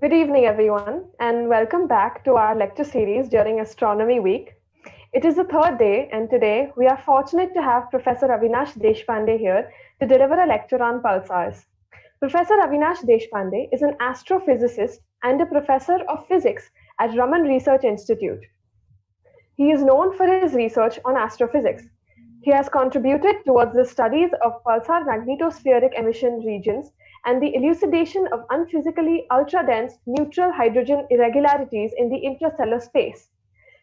Good evening, everyone, and welcome back to our lecture series during Astronomy Week. It is the third day, and today we are fortunate to have Professor Avinash Deshpande here to deliver a lecture on pulsars. Professor Avinash Deshpande is an astrophysicist and a professor of physics at Raman Research Institute. He is known for his research on astrophysics. He has contributed towards the studies of pulsar magnetospheric emission regions and the elucidation of unphysically ultra-dense neutral hydrogen irregularities in the interstellar space.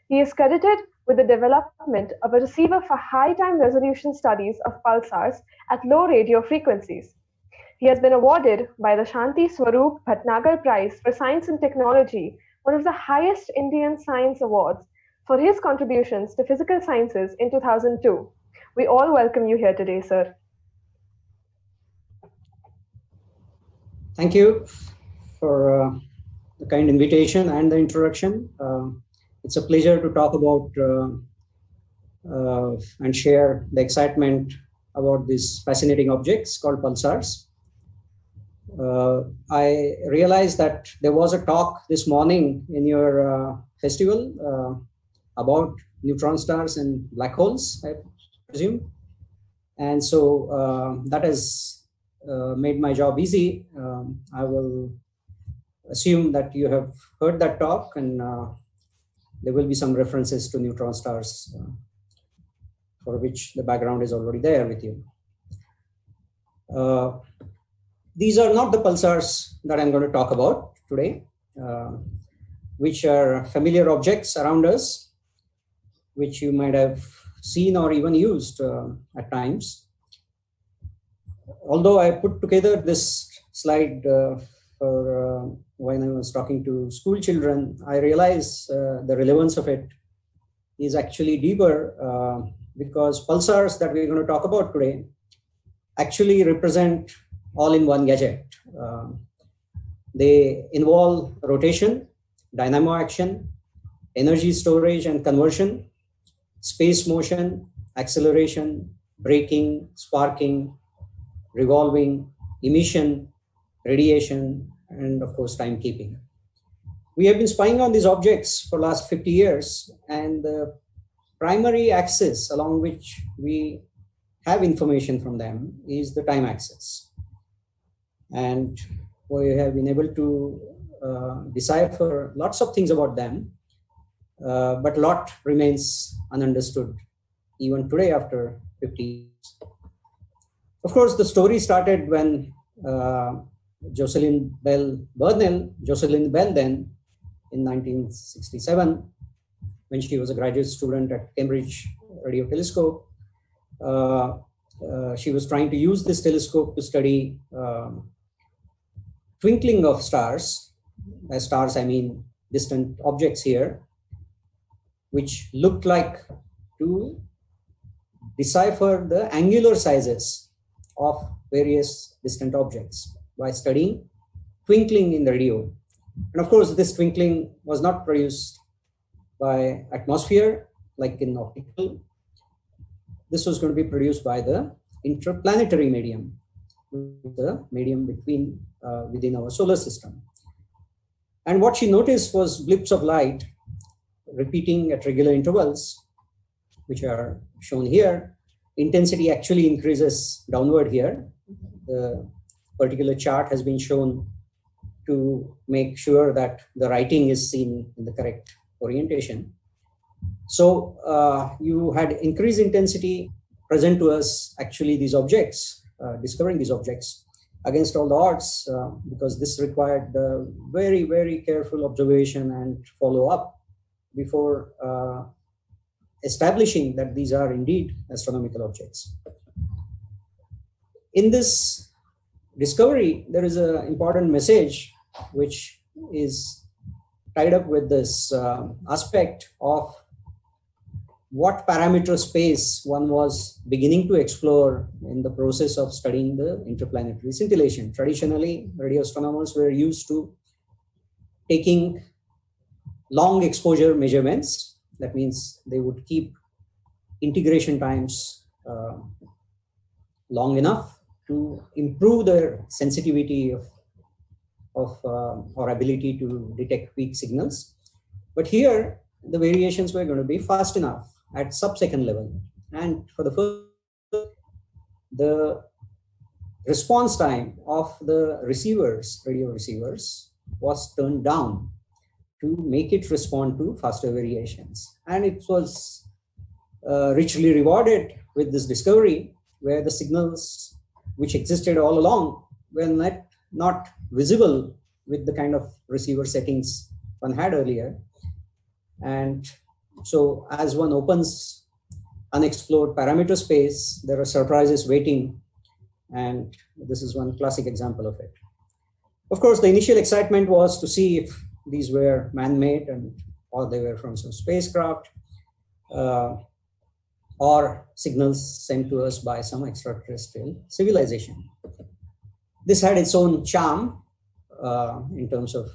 He is credited with the development of a receiver for high-time resolution studies of pulsars at low radio frequencies. He has been awarded by the Shanti Swaroop Bhatnagar Prize for Science and Technology, one of the highest Indian science awards, for his contributions to physical sciences in 2002. We all welcome you here today, sir. Thank you for the kind invitation and the introduction. It's a pleasure to talk about and share the excitement about these fascinating objects called pulsars. I realized that there was a talk this morning in your festival about neutron stars and black holes, I presume. And so that has made my job easy. I will assume that you have heard that talk, and there will be some references to neutron stars for which the background is already there with you. These are not the pulsars that I'm going to talk about today, which are familiar objects around us, which you might have seen or even used at times. Although I put together this slide for when I was talking to school children, I realized the relevance of it is actually deeper because pulsars that we're going to talk about today actually represent all-in-one gadget. They involve rotation, dynamo action, energy storage and conversion, space motion, acceleration, braking, sparking, revolving, emission, radiation, and of course, timekeeping. We have been spying on these objects for the last 50 years, and the primary axis along which we have information from them is the time axis. And we have been able to decipher lots of things about them, but a lot remains ununderstood even today after 50 years. Of course, the story started when Jocelyn Bell then, in 1967, when she was a graduate student at Cambridge Radio Telescope. She was trying to use this telescope to study twinkling of stars. By stars, I mean distant objects here, which looked like to decipher the angular sizes of various distant objects by studying twinkling in the radio. And of course, this twinkling was not produced by atmosphere like in optical. This was going to be produced by the interplanetary medium, the medium between within our solar system. And what she noticed was blips of light repeating at regular intervals, which are shown here. Intensity actually increases downward here. The particular chart has been shown to make sure that the writing is seen in the correct orientation. So you had increased intensity present to us, actually these objects, discovering these objects against all the odds, because this required very, very careful observation and follow up before establishing that these are indeed astronomical objects. In this discovery, there is an important message which is tied up with this aspect of what parameter space one was beginning to explore in the process of studying the interplanetary scintillation. Traditionally, radio astronomers were used to taking long exposure measurements. That means they would keep integration times long enough to improve their sensitivity of of or ability to detect weak signals. But here, the variations were going to be fast enough at sub-second level. And for the first, the response time of the receivers, radio receivers, was turned down to make it respond to faster variations. And it was richly rewarded with this discovery, where the signals which existed all along were not visible with the kind of receiver settings one had earlier. And so as one opens unexplored parameter space, there are surprises waiting. And this is one classic example of it. Of course, the initial excitement was to see if these were man-made or they were from some spacecraft, or signals sent to us by some extraterrestrial civilization. This had its own charm in terms of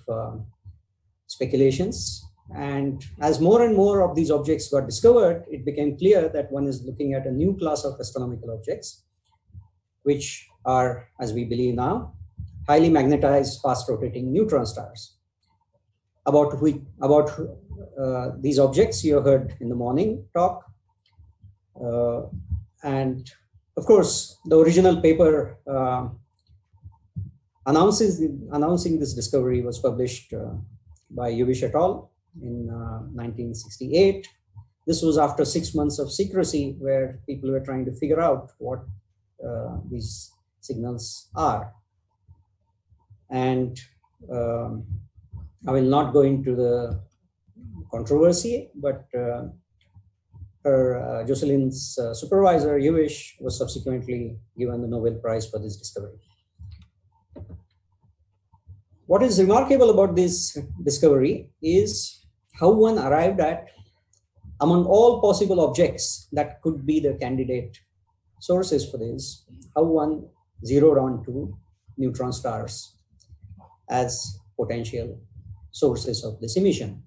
speculations. And as more and more of these objects got discovered, it became clear that one is looking at a new class of astronomical objects, which are, as we believe now, highly magnetized, fast-rotating neutron stars. About these objects you heard in the morning talk. And of course, the original paper announcing this discovery was published by Yuvish et al. In 1968. This was after 6 months of secrecy, where people were trying to figure out what these signals are. And I will not go into the controversy, but Jocelyn's supervisor, Yuvish, was subsequently given the Nobel Prize for this discovery. What is remarkable about this discovery is how one arrived at, among all possible objects that could be the candidate sources for this, how one zeroed on to neutron stars as potential sources of this emission.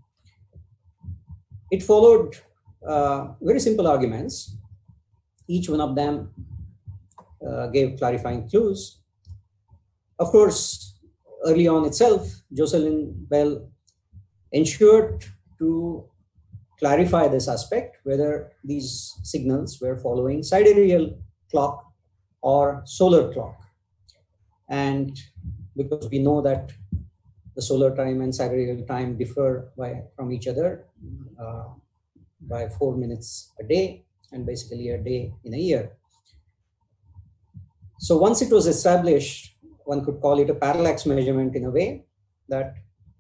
It followed very simple arguments. Each one of them gave clarifying clues. Of course, early on itself, Jocelyn Bell ensured to clarify this aspect, whether these signals were following sidereal clock or solar clock. And because we know that the solar time and sidereal time differ from each other by 4 minutes a day, and basically a day in a year. So once it was established, one could call it a parallax measurement in a way that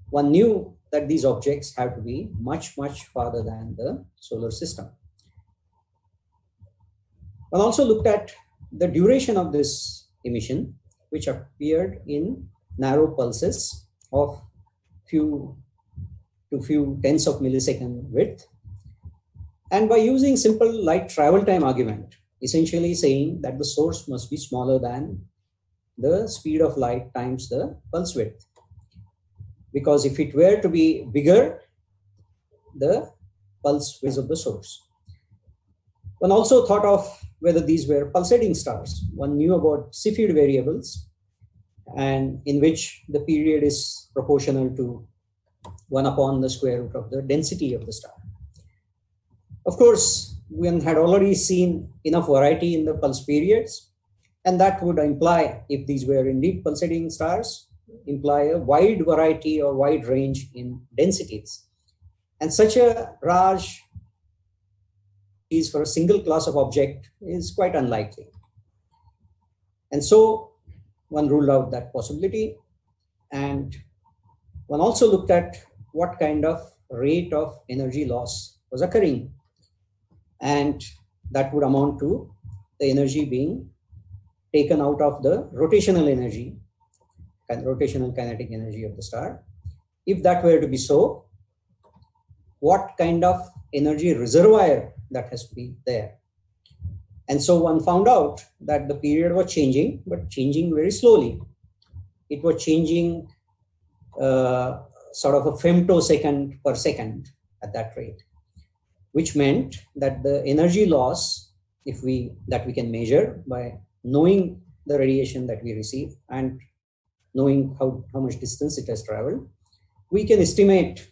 one knew that these objects have to be much, much farther than the solar system. One also looked at the duration of this emission, which appeared in narrow pulses of few tens of millisecond width. And by using simple light travel time argument, essentially saying that the source must be smaller than the speed of light times the pulse width. Because if it were to be bigger, the pulse width of the source. One also thought of whether these were pulsating stars. One knew about Cepheid variables, and in which the period is proportional to 1 upon the square root of the density of the star. Of course, one had already seen enough variety in the pulse periods, and that would imply, if these were indeed pulsating stars, imply a wide variety or wide range in densities. And such a large is for a single class of object is quite unlikely. And so one ruled out that possibility, and one also looked at what kind of rate of energy loss was occurring, and that would amount to the energy being taken out of the rotational energy, rotational kinetic energy of the star. If that were to be so, what kind of energy reservoir that has to be there? And so one found out that the period was changing, but changing very slowly. It was changing sort of a femtosecond per second at that rate, which meant that the energy loss, that we can measure by knowing the radiation that we receive and knowing how much distance it has traveled, we can estimate,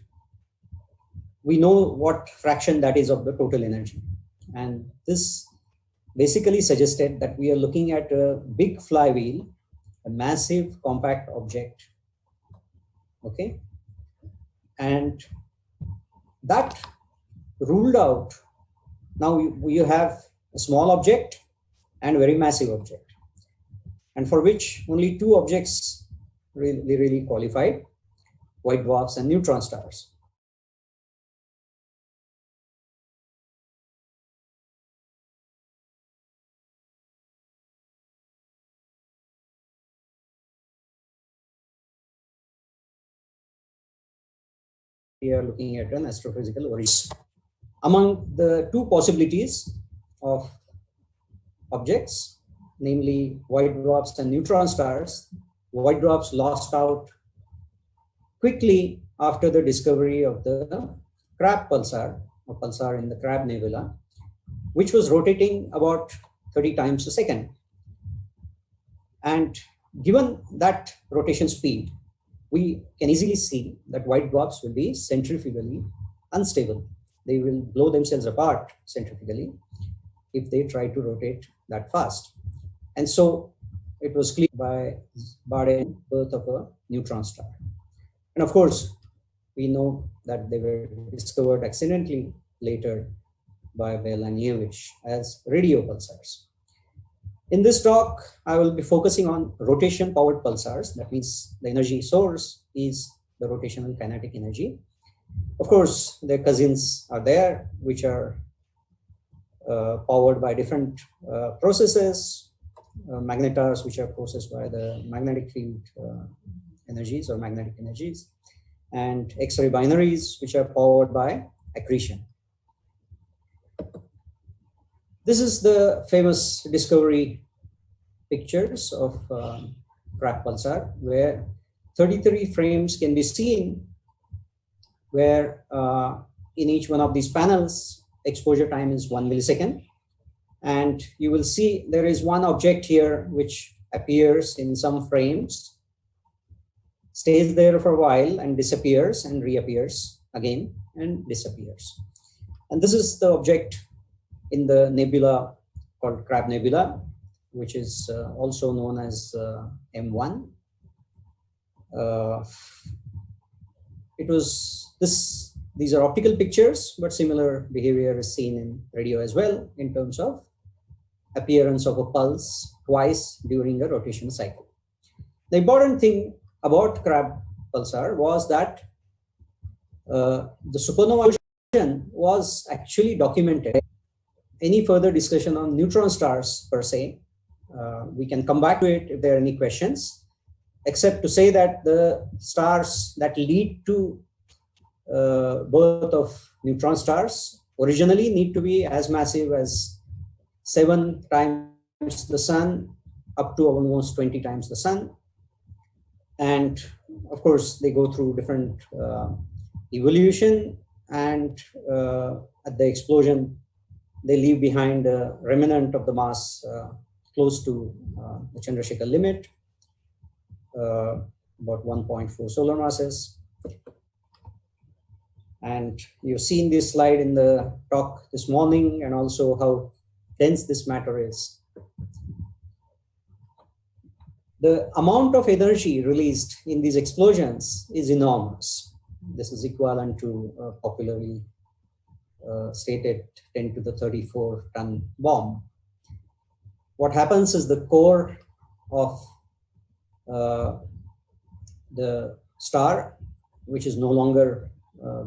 we know what fraction that is of the total energy. And this basically suggested that we are looking at a big flywheel, a massive compact object. Okay. And that ruled out, now you have a small object and a very massive object, and for which only two objects really qualified: white dwarfs and neutron stars. We are looking at an astrophysical origin. Among the two possibilities of objects, namely white dwarfs and neutron stars, white dwarfs lost out quickly after the discovery of the Crab pulsar, a pulsar in the Crab nebula, which was rotating about 30 times a second. And given that rotation speed, we can easily see that white dwarfs will be centrifugally unstable. They will blow themselves apart centrifugally if they try to rotate that fast. And so it was clear by Barden birth of a neutron star. And of course, we know that they were discovered accidentally later by Bell and Yevich as radio pulsars. In this talk, I will be focusing on rotation-powered pulsars. That means the energy source is the rotational kinetic energy. Of course, their cousins are there, which are powered by different processes, magnetars, which are processed by the magnetic field energies or magnetic energies, and X-ray binaries, which are powered by accretion. This is the famous discovery pictures of Crab pulsar, where 33 frames can be seen, where in each one of these panels, exposure time is 1 millisecond. And you will see there is one object here which appears in some frames, stays there for a while and disappears and reappears again and disappears. And this is the object in the nebula called Crab Nebula, which is also known as M1. These are optical pictures, but similar behavior is seen in radio as well in terms of appearance of a pulse twice during a rotation cycle. The important thing about Crab pulsar was that the supernova was actually documented. Any further discussion on neutron stars per se, we can come back to it if there are any questions, except to say that the stars that lead to birth of neutron stars originally need to be as massive as 7 times the sun up to almost 20 times the sun. And of course, they go through different evolution, and at the explosion, they leave behind a remnant of the mass close to the Chandrasekhar limit, about 1.4 solar masses. And you've seen this slide in the talk this morning, and also how dense this matter is. The amount of energy released in these explosions is enormous. This is equivalent to popularly stated 10 to the 34 ton bomb. What happens is the core of the star, which is no longer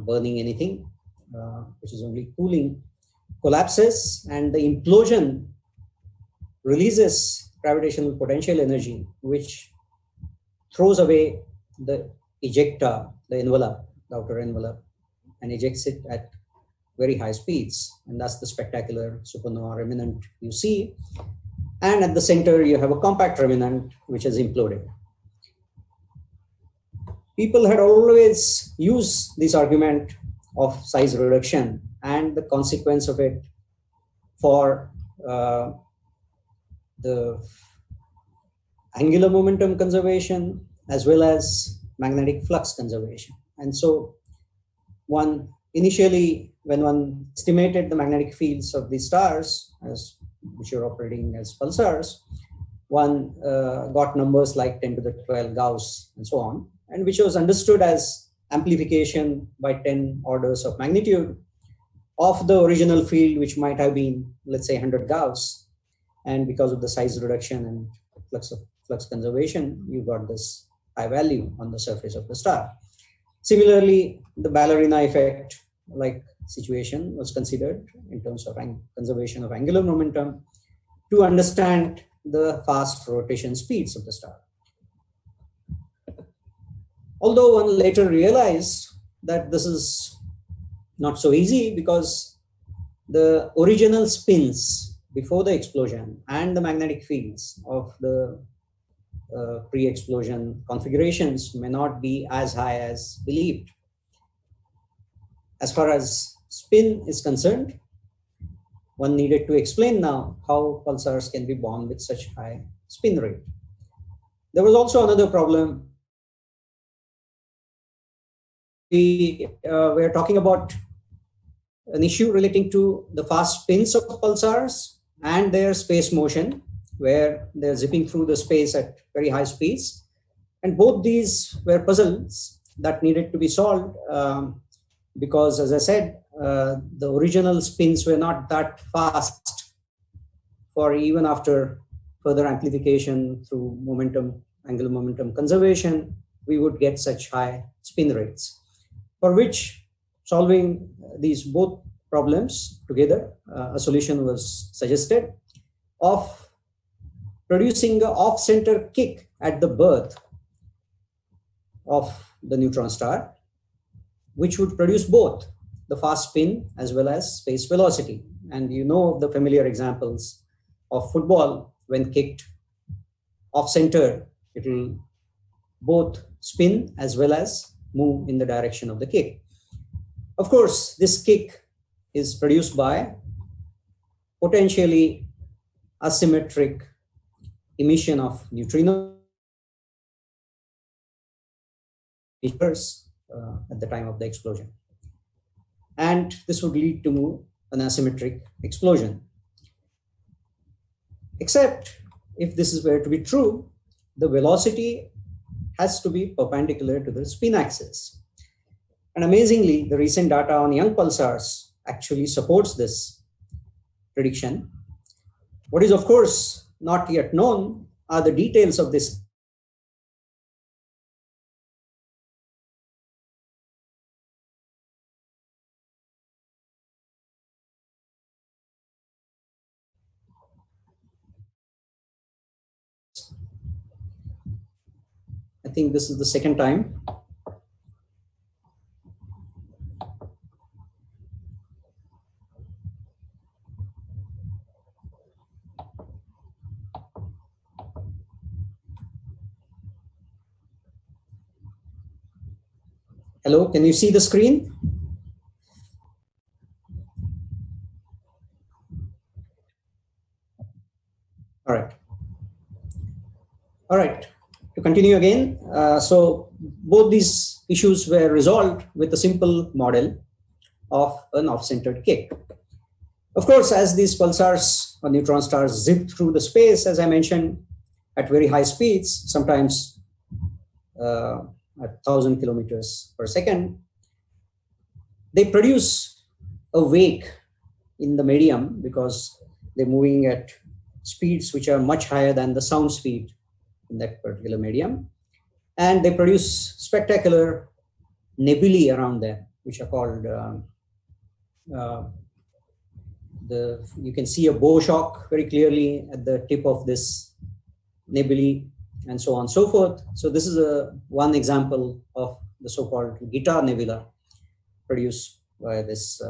burning anything, which is only cooling, collapses, and the implosion releases gravitational potential energy, which throws away the ejecta, the envelope, the outer envelope, and ejects it at very high speeds. And that's the spectacular supernova remnant you see. And at the center, you have a compact remnant, which has imploded. People had always used this argument of size reduction and the consequence of it for the angular momentum conservation as well as magnetic flux conservation. And so one initially, when one estimated the magnetic fields of these stars, as which are operating as pulsars, one got numbers like 10 to the 12 Gauss and so on, and which was understood as amplification by 10 orders of magnitude of the original field, which might have been, let's say, 100 Gauss. And because of the size reduction and flux conservation, you got this high value on the surface of the star. Similarly, the ballerina effect like situation was considered in terms of conservation of angular momentum to understand the fast rotation speeds of the star. Although one later realized that this is not so easy, because the original spins before the explosion and the magnetic fields of the pre-explosion configurations may not be as high as believed. As far as spin is concerned, one needed to explain now how pulsars can be born with such high spin rate. There was also another problem. We were talking about an issue relating to the fast spins of pulsars and their space motion, where they're zipping through the space at very high speeds. And both these were puzzles that needed to be solved because, as I said, the original spins were not that fast, for even after further amplification through angular momentum conservation, we would get such high spin rates, for which solving these both problems together, a solution was suggested of producing an off-center kick at the birth of the neutron star, which would produce both the fast spin as well as space velocity. And you know the familiar examples of football. When kicked off-center, it will both spin as well as move in the direction of the kick. Of course, this kick is produced by potentially asymmetric emission of neutrinos at the time of the explosion. And this would lead to an asymmetric explosion. Except if this were to be true, the velocity has to be perpendicular to the spin axis. And amazingly, the recent data on young pulsars actually supports this prediction. What is, of course, not yet known are the details of this. I think this is the second time. Hello, can you see the screen? All right. All right, to continue again. So both these issues were resolved with a simple model of an off-centered kick. Of course, as these pulsars or neutron stars zip through the space, as I mentioned, at very high speeds, sometimes at 1,000 kilometers per second, they produce a wake in the medium because they're moving at speeds which are much higher than the sound speed in that particular medium. And they produce spectacular nebulae around them, which are called, you can see a bow shock very clearly at the tip of this nebulae, and so on and so forth. So this is one example of the so-called guitar nebula produced by this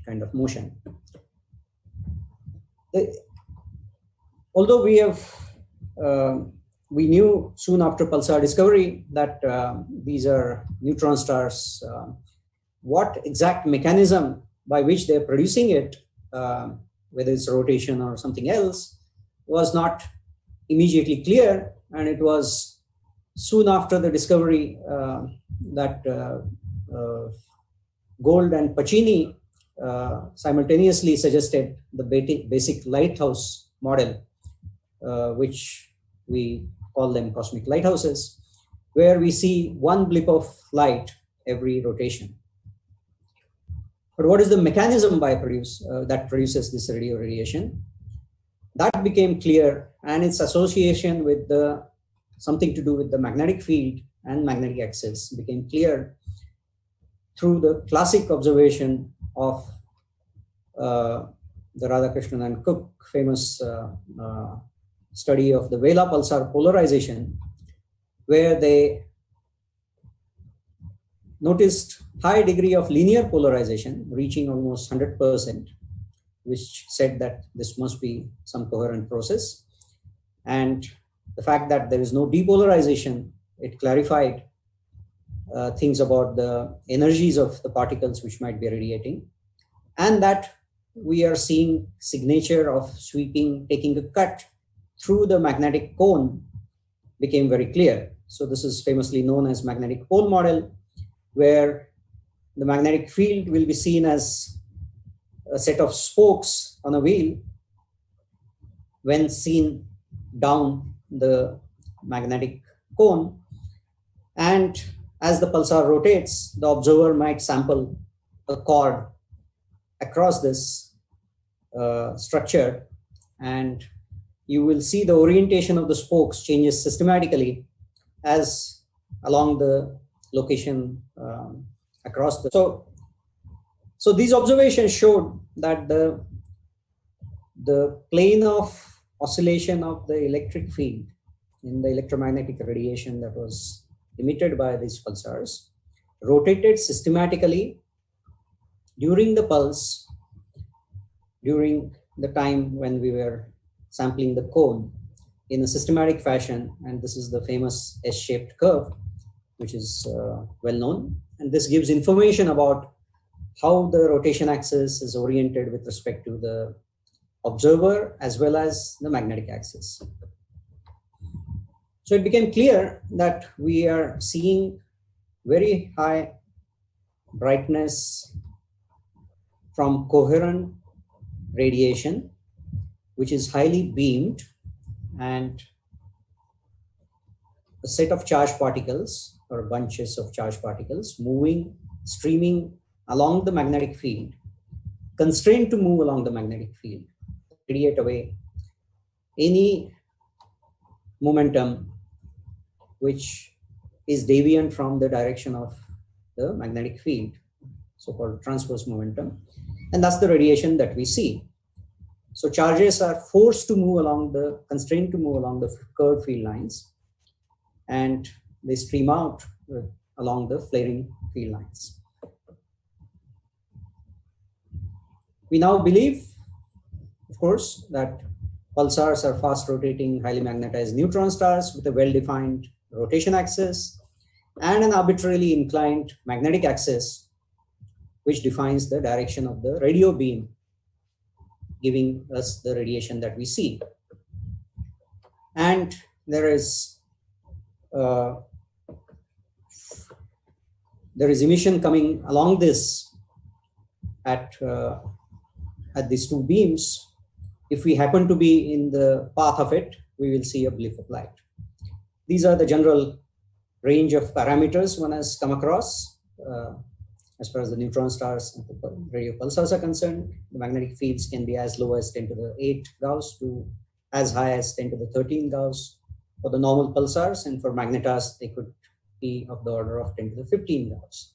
kind of motion. Although we knew soon after pulsar discovery that these are neutron stars, what exact mechanism by which they're producing it, whether it's rotation or something else, was not immediately clear. And it was soon after the discovery that Gold and Pacini simultaneously suggested the basic lighthouse model, which we call them cosmic lighthouses, where we see one blip of light every rotation. But what is the mechanism that produces this radio radiation? That became clear, and its association with something to do with the magnetic field and magnetic axis became clear through the classic observation of the Radhakrishnan and Cook famous study of the Vela pulsar polarization, where they noticed high degree of linear polarization reaching almost 100%, which said that this must be some coherent process. And the fact that there is no depolarization, it clarified things about the energies of the particles which might be radiating, and that we are seeing signature of sweeping, taking a cut through the magnetic cone became very clear. So this is famously known as magnetic pole model, where the magnetic field will be seen as a set of spokes on a wheel when seen down the magnetic cone. And as the pulsar rotates, the observer might sample a chord across this structure, and you will see the orientation of the spokes changes systematically as along the location across the. So these observations showed that the plane of oscillation of the electric field in the electromagnetic radiation that was emitted by these pulsars rotated systematically during the pulse, during the time when we were sampling the cone in a systematic fashion. And this is the famous S-shaped curve, which is well known. And this gives information about how the rotation axis is oriented with respect to the observer as well as the magnetic axis. So it became clear that we are seeing very high brightness from coherent radiation, which is highly beamed, and a set of charged particles or bunches of charged particles moving, streaming along the magnetic field, constrained to move along the magnetic field, radiate away any momentum which is deviant from the direction of the magnetic field, so-called transverse momentum. And that's the radiation that we see. So charges are forced to move along constrained to move along the curved field lines, and they stream out along the flaring field lines. We now believe, of course, that pulsars are fast rotating, highly magnetized neutron stars with a well-defined rotation axis and an arbitrarily inclined magnetic axis, which defines the direction of the radio beam, giving us the radiation that we see. And there is emission coming along this at these two beams. If we happen to be in the path of it, we will see a blip of light. These are the general range of parameters one has come across as far as the neutron stars and the radio pulsars are concerned. The magnetic fields can be as low as 10 to the 8 Gauss to as high as 10 to the 13 Gauss for the normal pulsars, and for magnetars, they could be of the order of 10 to the 15 Gauss.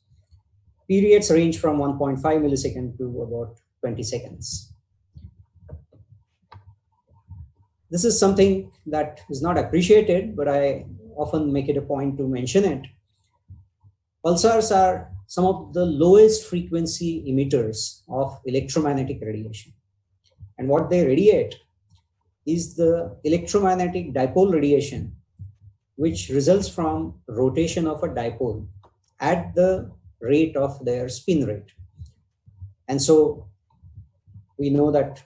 Periods range from 1.5 millisecond to about 20 seconds. This is something that is not appreciated, but I often make it a point to mention it. Pulsars are some of the lowest frequency emitters of electromagnetic radiation. And what they radiate is the electromagnetic dipole radiation, which results from rotation of a dipole at the rate of their spin rate. And so we know that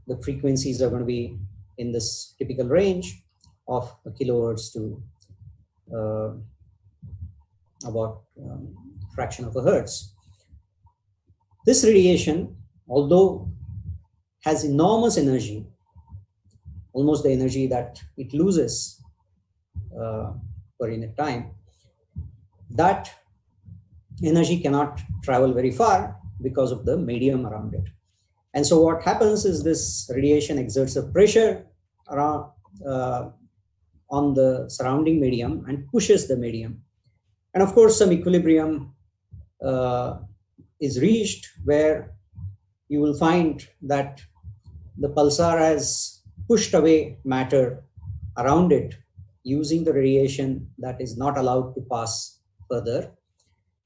the frequencies are going to be in this typical range of a kilohertz to uh, about fraction of a hertz. This radiation, although has enormous energy, almost the energy that it loses per unit time, that energy cannot travel very far because of the medium around it. And so what happens is this radiation exerts a pressure around on the surrounding medium and pushes the medium. And of course, some equilibrium is reached where you will find that the pulsar has pushed away matter around it using the radiation that is not allowed to pass further.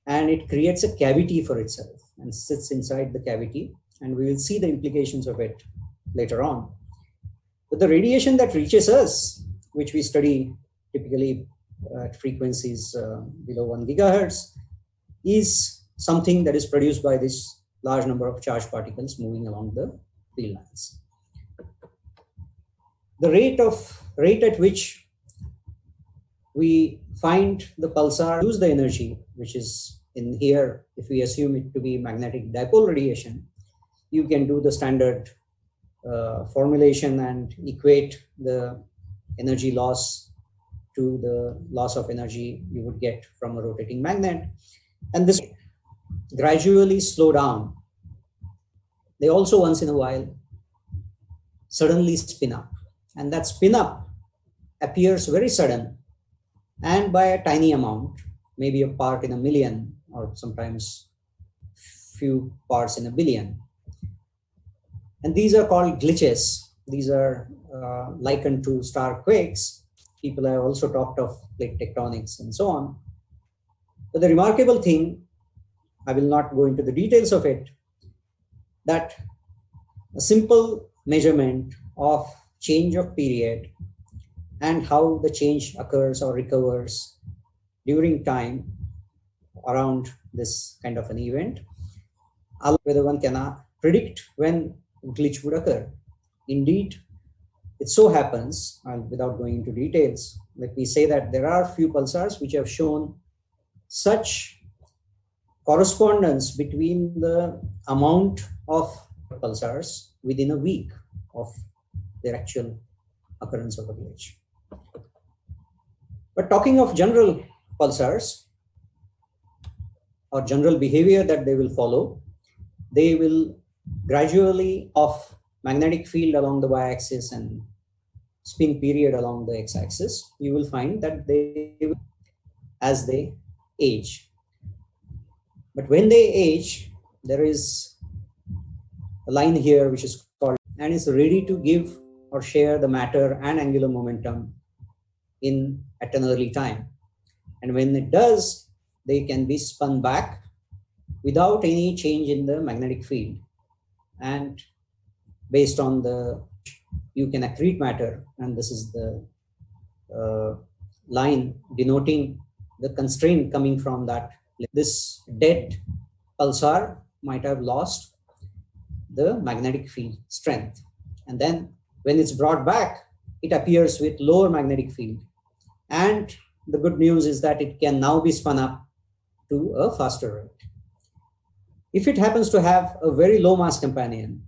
And it creates a cavity for itself and sits inside the cavity. And we will see the implications of it later on. But the radiation that reaches us, which we study typically at frequencies below 1 gigahertz, is something that is produced by this large number of charged particles moving along the field lines. The rate at which we find the pulsar lose the energy, which is in here, if we assume it to be magnetic dipole radiation, you can do the standard formulation and equate the energy loss to the loss of energy you would get from a rotating magnet. And this gradually slow down. They also once in a while suddenly spin up. And that spin up appears very sudden and by a tiny amount, maybe a part in a million or sometimes few parts in a billion. And these are called glitches. These are likened to star quakes. People have also talked of plate tectonics and so on. But the remarkable thing, I will not go into the details of it, that a simple measurement of change of period and how the change occurs or recovers during time around this kind of an event, whether one can predict when glitch would occur. Indeed, it so happens, and without going into details, let me say that there are few pulsars which have shown such correspondence between the amount of pulsars within a week of their actual occurrence of a glitch. But talking of general pulsars or general behavior that they will follow, they will gradually off magnetic field along the y-axis and spin period along the x-axis. You will find that they will, as they age. But when they age, there is a line here which is called and is ready to give or share the matter and angular momentum at an early time. And when it does, they can be spun back without any change in the magnetic field. And based on you can accrete matter, and this is the line denoting the constraint coming from that. This dead pulsar might have lost the magnetic field strength. And then when it's brought back, it appears with lower magnetic field. And the good news is that it can now be spun up to a faster rate. If it happens to have a very low mass companion,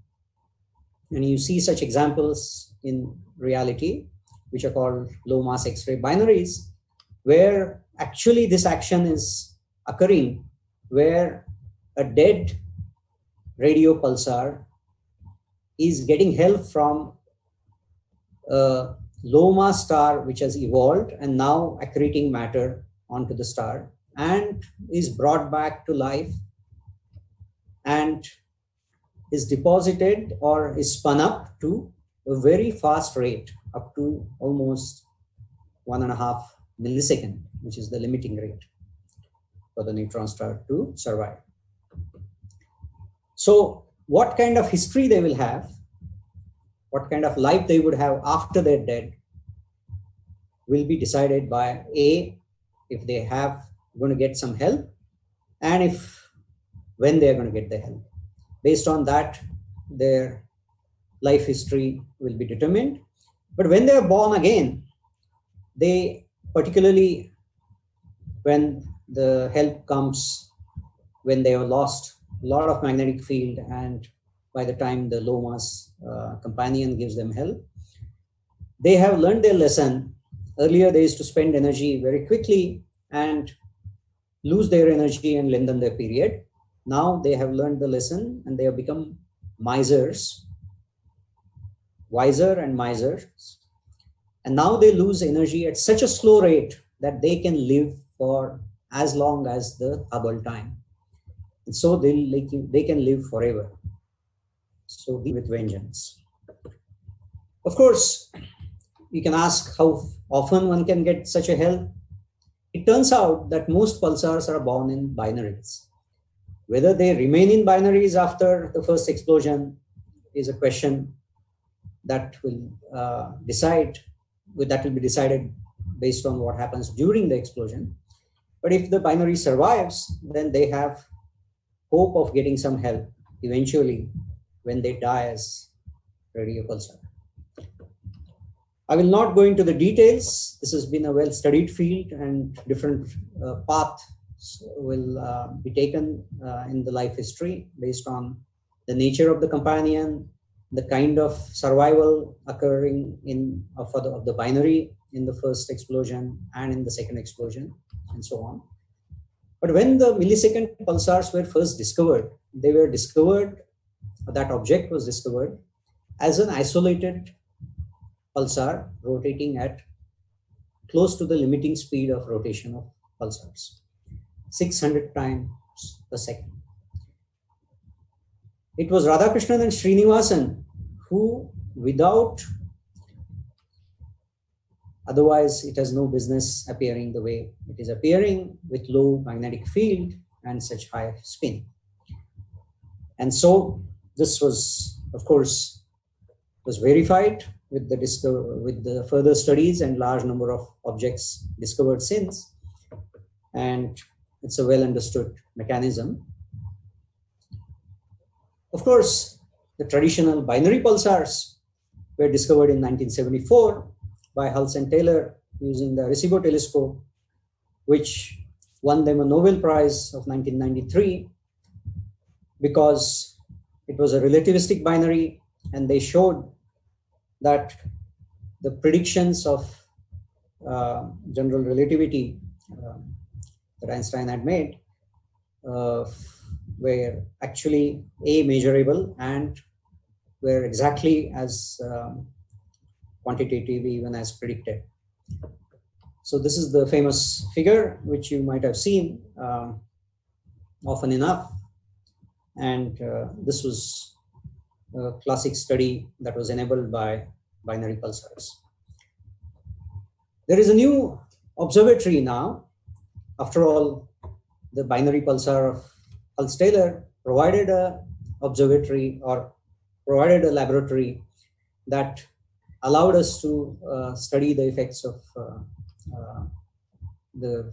and you see such examples in reality, which are called low mass X-ray binaries, where actually this action is occurring, where a dead radio pulsar is getting help from a low mass star which has evolved and now accreting matter onto the star and is brought back to life and is deposited or is spun up to a very fast rate, up to almost 1.5 millisecond, which is the limiting rate for the neutron star to survive. So what kind of history they will have, what kind of life they would have after they're dead, will be decided by A, if they have going to get some help, and when they're going to get the help. Based on that, their life history will be determined. But when they are born again, they particularly when the help comes, when they have lost a lot of magnetic field, and by the time the low mass companion gives them help, they have learned their lesson. Earlier, they used to spend energy very quickly and lose their energy and lengthen their period. Now they have learned the lesson and they have become misers, wiser and misers. And now they lose energy at such a slow rate that they can live for as long as the Hubble time. And so they can live forever. So with vengeance. Of course, you can ask how often one can get such a help. It turns out that most pulsars are born in binaries. Whether they remain in binaries after the first explosion is a question that will be decided based on what happens during the explosion. But if the binary survives, then they have hope of getting some help eventually when they die as radio pulsar. I will not go into the details. This has been a well-studied field, and different paths will be taken in the life history based on the nature of the companion, the kind of survival occurring of the binary in the first explosion and in the second explosion, and so on. But when the millisecond pulsars were first discovered, that object was discovered as an isolated pulsar rotating at close to the limiting speed of rotation of pulsars, 600 times per second. It was Radhakrishnan and Srinivasan who, otherwise it has no business appearing the way it is appearing, with low magnetic field and such high spin. And so this was, of course, was verified with the further studies and large number of objects discovered since, and it's a well understood mechanism. Of course, the traditional binary pulsars were discovered in 1974 by Hulse and Taylor using the Arecibo telescope, which won them a Nobel Prize of 1993 because it was a relativistic binary, and they showed that the predictions of general relativity that Einstein had made were actually measurable and were exactly as quantitative even as predicted. So this is the famous figure which you might have seen often enough, and this was a classic study that was enabled by binary pulsars. There is a new observatory now. After all, the binary pulsar of Hulse-Taylor provided a observatory or provided a laboratory that allowed us to study the effects of the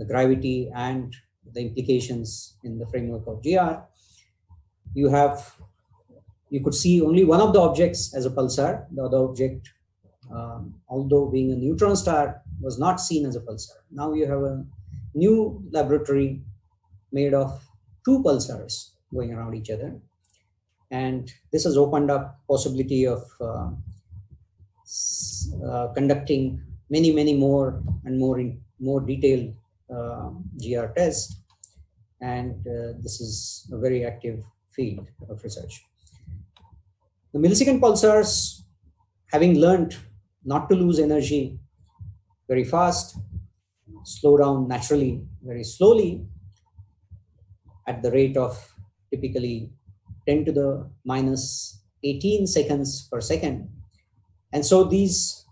gravity and the implications in the framework of GR. You could see only one of the objects as a pulsar. The other object, although being a neutron star, was not seen as a pulsar. Now you have a new laboratory made of two pulsars going around each other. And this has opened up possibility of conducting many more and more detailed GR tests. And this is a very active field of research. The millisecond pulsars, having learned not to lose energy very fast, slow down naturally very slowly at the rate of typically 10 to the minus 18 seconds per second. And so these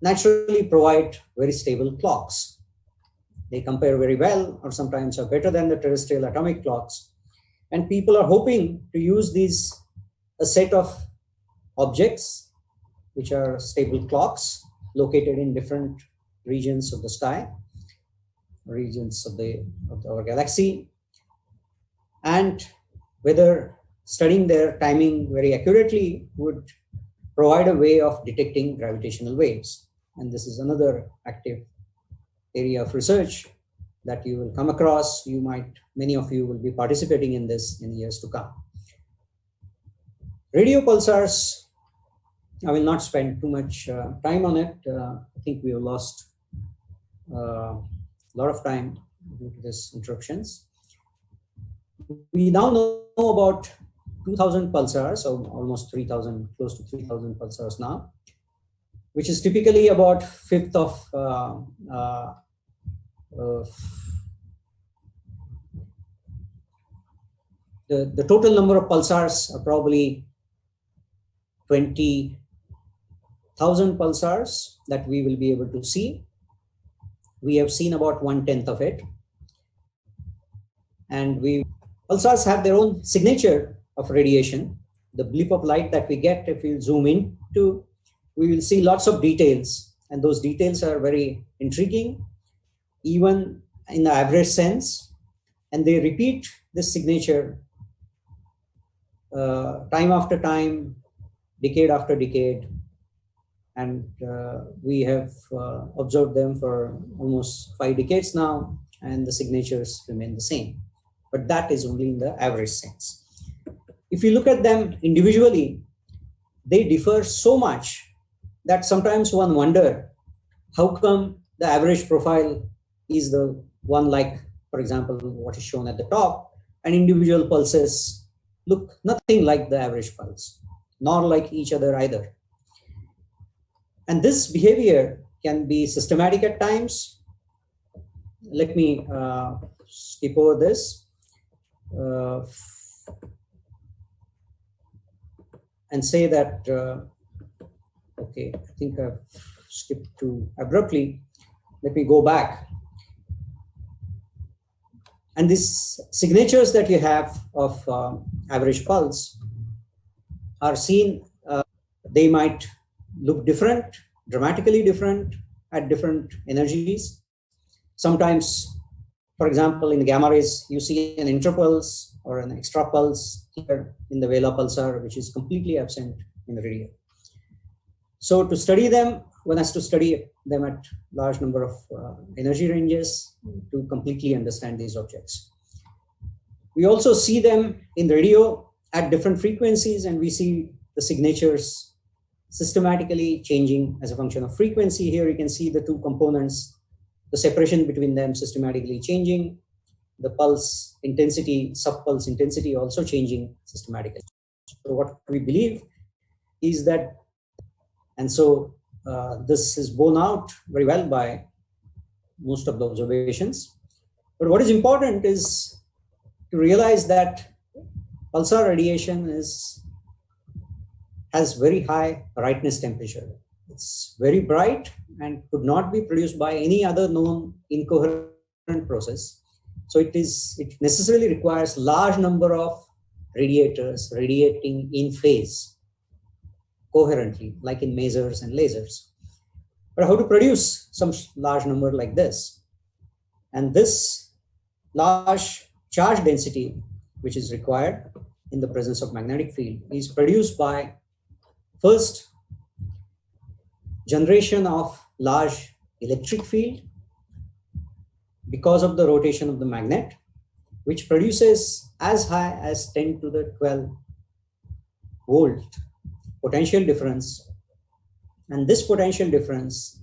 naturally provide very stable clocks. They compare very well, or sometimes are better than the terrestrial atomic clocks. And people are hoping to use these, a set of objects which are stable clocks located in different regions of the sky, regions of our galaxy, and whether studying their timing very accurately would provide a way of detecting gravitational waves. And this is another active area of research that you will come across. Many of you will be participating in this in years to come. Radio pulsars, I will not spend too much time on it. I think we have lost a lot of time due to these interruptions. We now know about 2,000 pulsars, so almost 3,000, close to 3,000 pulsars now, which is typically about fifth of the total number of pulsars are probably 20,000 pulsars that we will be able to see. We have seen about 1/10 of it. And pulsars have their own signature of radiation. The blip of light that we get, if you zoom into, we will see lots of details. And those details are very intriguing, even in the average sense. And they repeat this signature time after time, decade after decade. And we have observed them for almost 5 decades now, and the signatures remain the same. But that is only in the average sense. If you look at them individually, they differ so much that sometimes one wonders how come the average profile is the one like, for example, what is shown at the top, and individual pulses look nothing like the average pulse, nor like each other either. And this behavior can be systematic at times. Let me skip over this and say that, okay, I think I've skipped too abruptly. Let me go back. And these signatures that you have of average pulse are seen, they might look different, dramatically different at different energies. Sometimes, for example, in the gamma rays, you see an interpulse or an extra pulse here in the Vela pulsar, which is completely absent in the radio. So to study them, one has to study them at large number of energy ranges to completely understand these objects. We also see them in the radio at different frequencies, and we see the signatures systematically changing as a function of frequency. Here you can see the two components, the separation between them systematically changing, the pulse intensity, sub-pulse intensity also changing systematically. So what we believe is that, and so this is borne out very well by most of the observations. But what is important is to realize that pulsar radiation has very high brightness temperature. It's very bright and could not be produced by any other known incoherent process. So it necessarily requires large number of radiators radiating in phase coherently, like in masers and lasers. But how to produce some large number like this? And this large charge density, which is required in the presence of magnetic field, is produced by first generation of large electric field because of the rotation of the magnet, which produces as high as 10 to the 12 volt potential difference. And this potential difference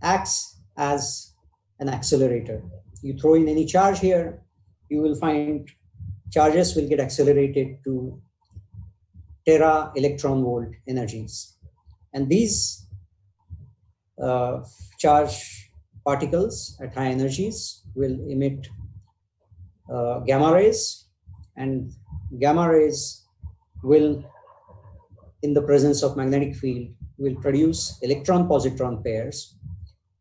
acts as an accelerator. You throw in any charge here, you will find charges will get accelerated to tera electron volt energies. And these charge particles at high energies will emit gamma rays, and gamma rays will, in the presence of magnetic field, will produce electron-positron pairs.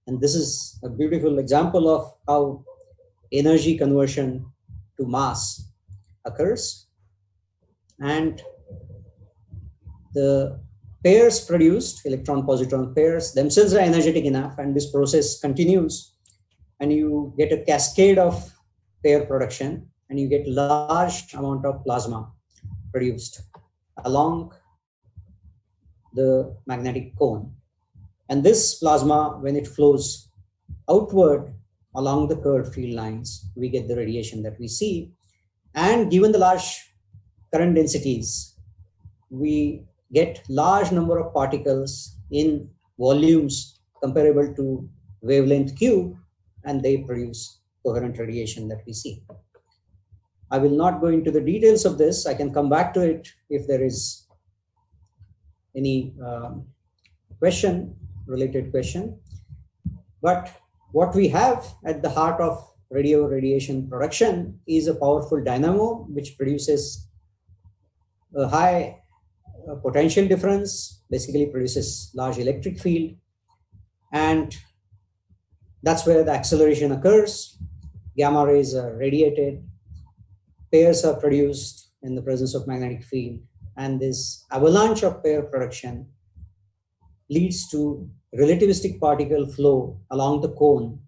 And this is a beautiful example of how energy conversion to mass occurs. And the pairs produced, electron-positron pairs, themselves are energetic enough, and this process continues, and you get a cascade of pair production, and you get large amount of plasma produced along the magnetic cone. And this plasma, when it flows outward along the curved field lines, we get the radiation that we see. And given the large current densities, we get large number of particles in volumes comparable to wavelength cube, and they produce coherent radiation that we see. I will not go into the details of this. I can come back to it if there is any related question. But what we have at the heart of radio radiation production is a powerful dynamo which produces a high potential difference, basically produces large electric field, and that's where the acceleration occurs. Gamma rays are radiated, pairs are produced in the presence of magnetic field, and this avalanche of pair production leads to relativistic particle flow along the cone,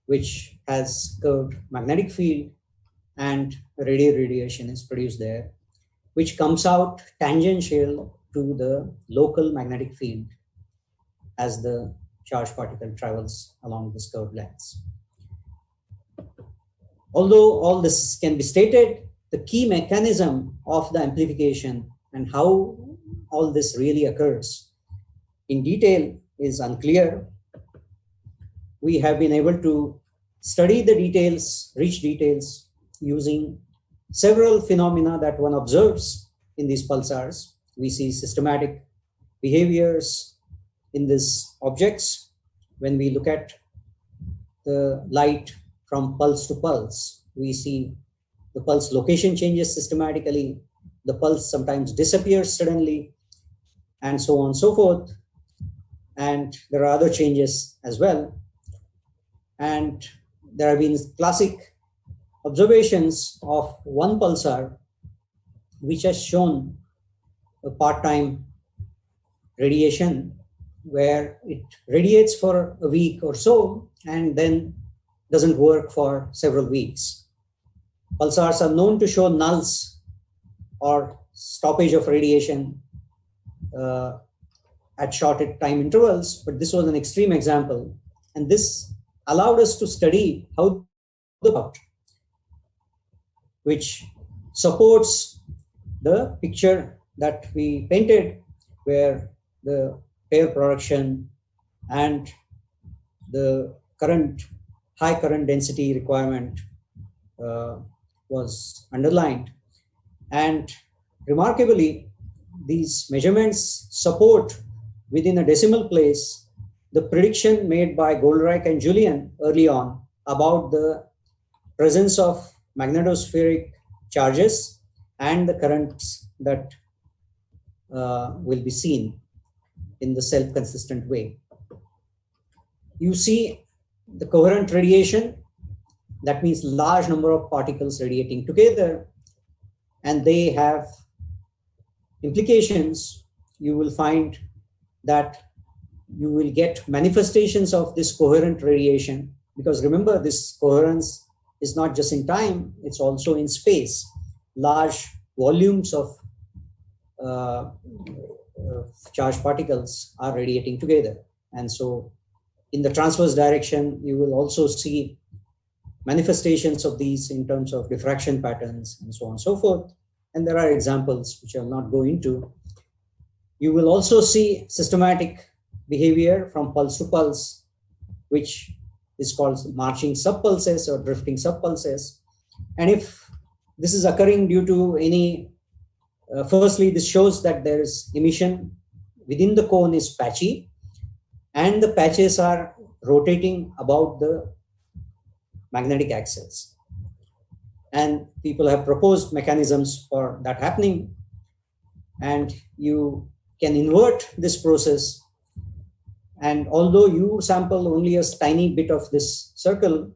which has curved magnetic field, and radio radiation is produced there, which comes out tangential to the local magnetic field as the charged particle travels along this curved lengths. Although all this can be stated, the key mechanism of the amplification and how all this really occurs in detail is unclear. We have been able to study the details, rich details, using several phenomena that one observes in these pulsars. We see systematic behaviors in these objects. When we look at the light from pulse to pulse, we see the pulse location changes systematically, the pulse sometimes disappears suddenly, and so on and so forth. And there are other changes as well. And there have been classic observations of one pulsar which has shown a part-time radiation where it radiates for a week or so and then doesn't work for several weeks. Pulsars are known to show nulls or stoppage of radiation at short time intervals, but this was an extreme example. And this allowed us to study how the part, which supports the picture that we painted, where the pair production and the high current density requirement was underlined. And remarkably, these measurements support within a decimal place the prediction made by Goldreich and Julian early on about the presence of magnetospheric charges and the currents that will be seen in the self-consistent way. You see the coherent radiation, that means large number of particles radiating together, and they have implications. You will find that you will get manifestations of this coherent radiation, because remember, this coherence is not just in time, it's also in space. Large volumes of charged particles are radiating together. And so in the transverse direction, you will also see manifestations of these in terms of diffraction patterns and so on and so forth. And there are examples which I will not go into. You will also see systematic behavior from pulse to pulse, which is called marching subpulses or drifting subpulses. And if this is occurring due to any, firstly, this shows that there is emission within the cone is patchy, and the patches are rotating about the magnetic axis. And people have proposed mechanisms for that happening. And you can invert this process. And although you sample only a tiny bit of this circle,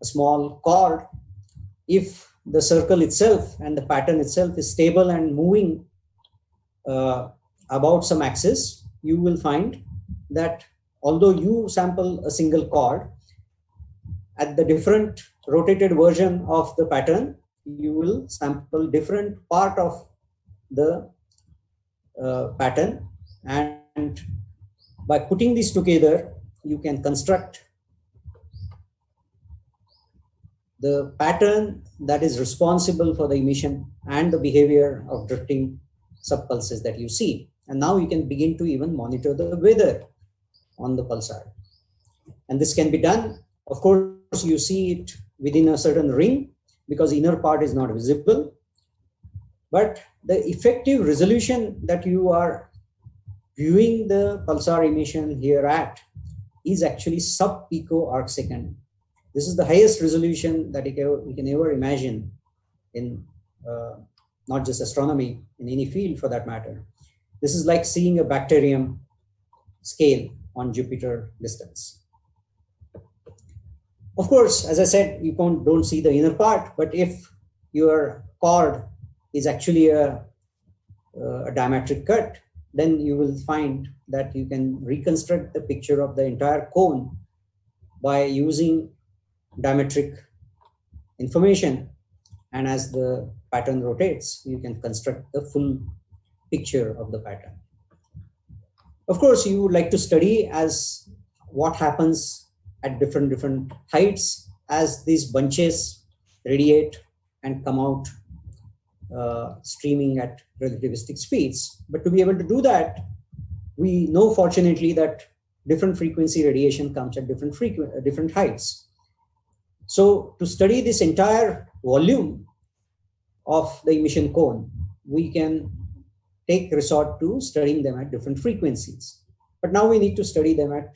a small chord, if the circle itself and the pattern itself is stable and moving about some axis, you will find that although you sample a single chord, at the different rotated version of the pattern, you will sample different part of the pattern. And by putting these together, you can construct the pattern that is responsible for the emission and the behavior of drifting subpulses that you see. And now you can begin to even monitor the weather on the pulsar. And this can be done, of course, you see it within a certain ring because inner part is not visible. But the effective resolution that you are viewing the pulsar emission here at is actually sub-pico arc second. This is the highest resolution that you can ever imagine in not just astronomy, in any field for that matter. This is like seeing a bacterium scale on Jupiter distance. Of course, as I said, you don't see the inner part, but if your chord is actually a diametric cut, then you will find that you can reconstruct the picture of the entire cone by using diametric information. And as the pattern rotates, you can construct the full picture of the pattern. Of course, you would like to study as what happens at different heights as these bunches radiate and come out streaming at relativistic speeds. But to be able to do that, we know fortunately that different frequency radiation comes at different heights. So to study this entire volume of the emission cone, we can take resort to studying them at different frequencies. But now we need to study them at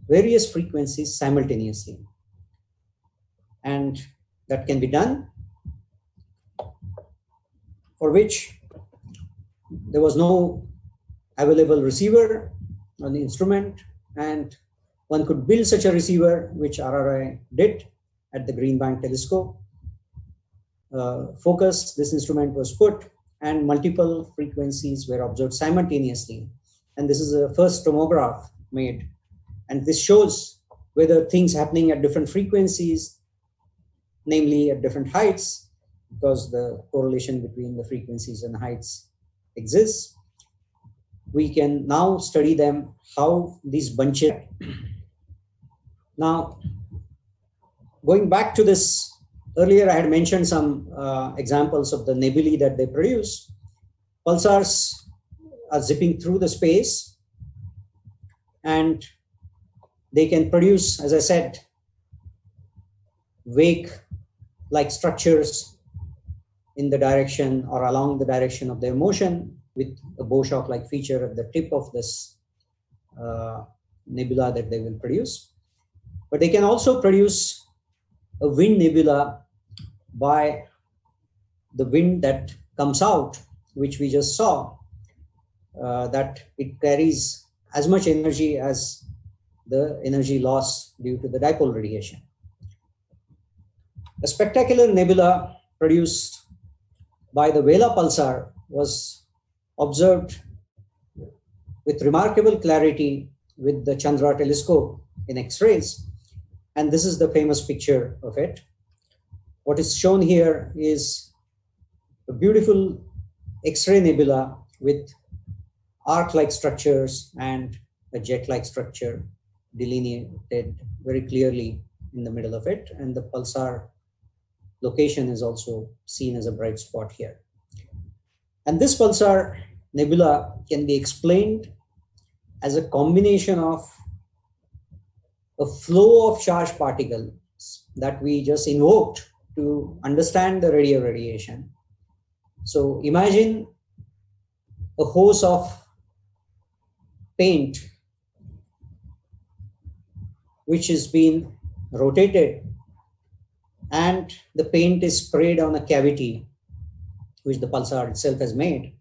various frequencies simultaneously. And that can be done, for which there was no available receiver on the instrument, and one could build such a receiver, which RRI did at the Green Bank telescope. Focus, this instrument was put, and multiple frequencies were observed simultaneously. And this is the first tomograph made. And this shows whether things happening at different frequencies, namely at different heights, because the correlation between the frequencies and heights exists. We can now study them, how these bunches. Now, going back to this, earlier I had mentioned some examples of the nebulae that they produce. Pulsars are zipping through the space, and they can produce, as I said, wake-like structures in the direction or along the direction of their motion, with a bow shock-like feature at the tip of this nebula that they will produce. But they can also produce a wind nebula by the wind that comes out, which we just saw, that it carries as much energy as the energy loss due to the dipole radiation. A spectacular nebula produced by the Vela pulsar was observed with remarkable clarity with the Chandra telescope in X-rays. And this is the famous picture of it. What is shown here is a beautiful X-ray nebula with arc-like structures and a jet-like structure delineated very clearly in the middle of it. And the pulsar location is also seen as a bright spot here. And this pulsar nebula can be explained as a combination of a flow of charged particles that we just invoked to understand the radio radiation. So imagine a hose of paint which is being rotated, and the paint is sprayed on a cavity which the pulsar itself has made.